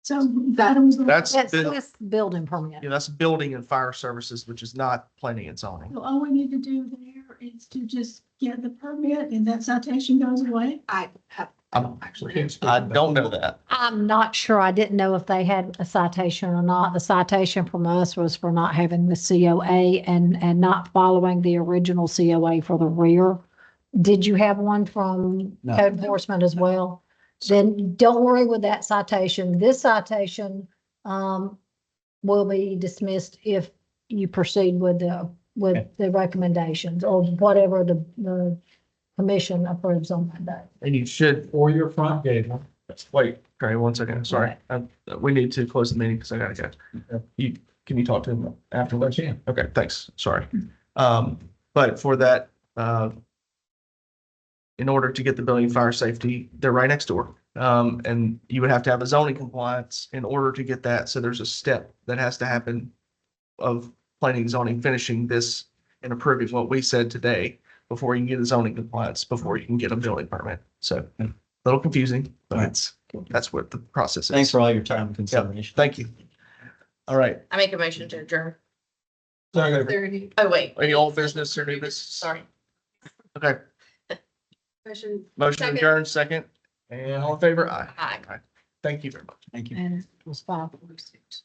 So that was. That's, That's, bu- that's building permit. yeah, that's building and fire services, which is not planning and zoning. So all we need to do there is to just get the permit and that citation goes away. I don't know that. I'm not sure. I didn't know if they had a citation or not. The citation from us was for not having the COA and not following the original COA for the rear. Did you have one from No. code enforcement as well? Then don't worry with that citation. This citation, will be dismissed if you proceed with the recommendations or whatever the commission approves on that day. And you should, Or your front gate. wait, Trey, 1 second, sorry. We need to close the meeting because I gotta go. Can you talk to him afterwards? I can. Okay, thanks, sorry. But for that, in order to get the building fire safety, they're right next door. And you would have to have a zoning compliance in order to get that. So there's a step that has to happen of planning and zoning, finishing this and approving what we said today before you can get a zoning compliance, before you can get a building permit. So a little confusing, but that's what the process is. Thanks for all your time and consideration. Thank you. All right. I make a motion to adjourn. Sorry. Oh, wait. Any old business or new business? Sorry. Okay, Motion. motion Second. adjourned, second. And all in favor? Aye. Aye. Thank you very much. Thank you. And it was 546.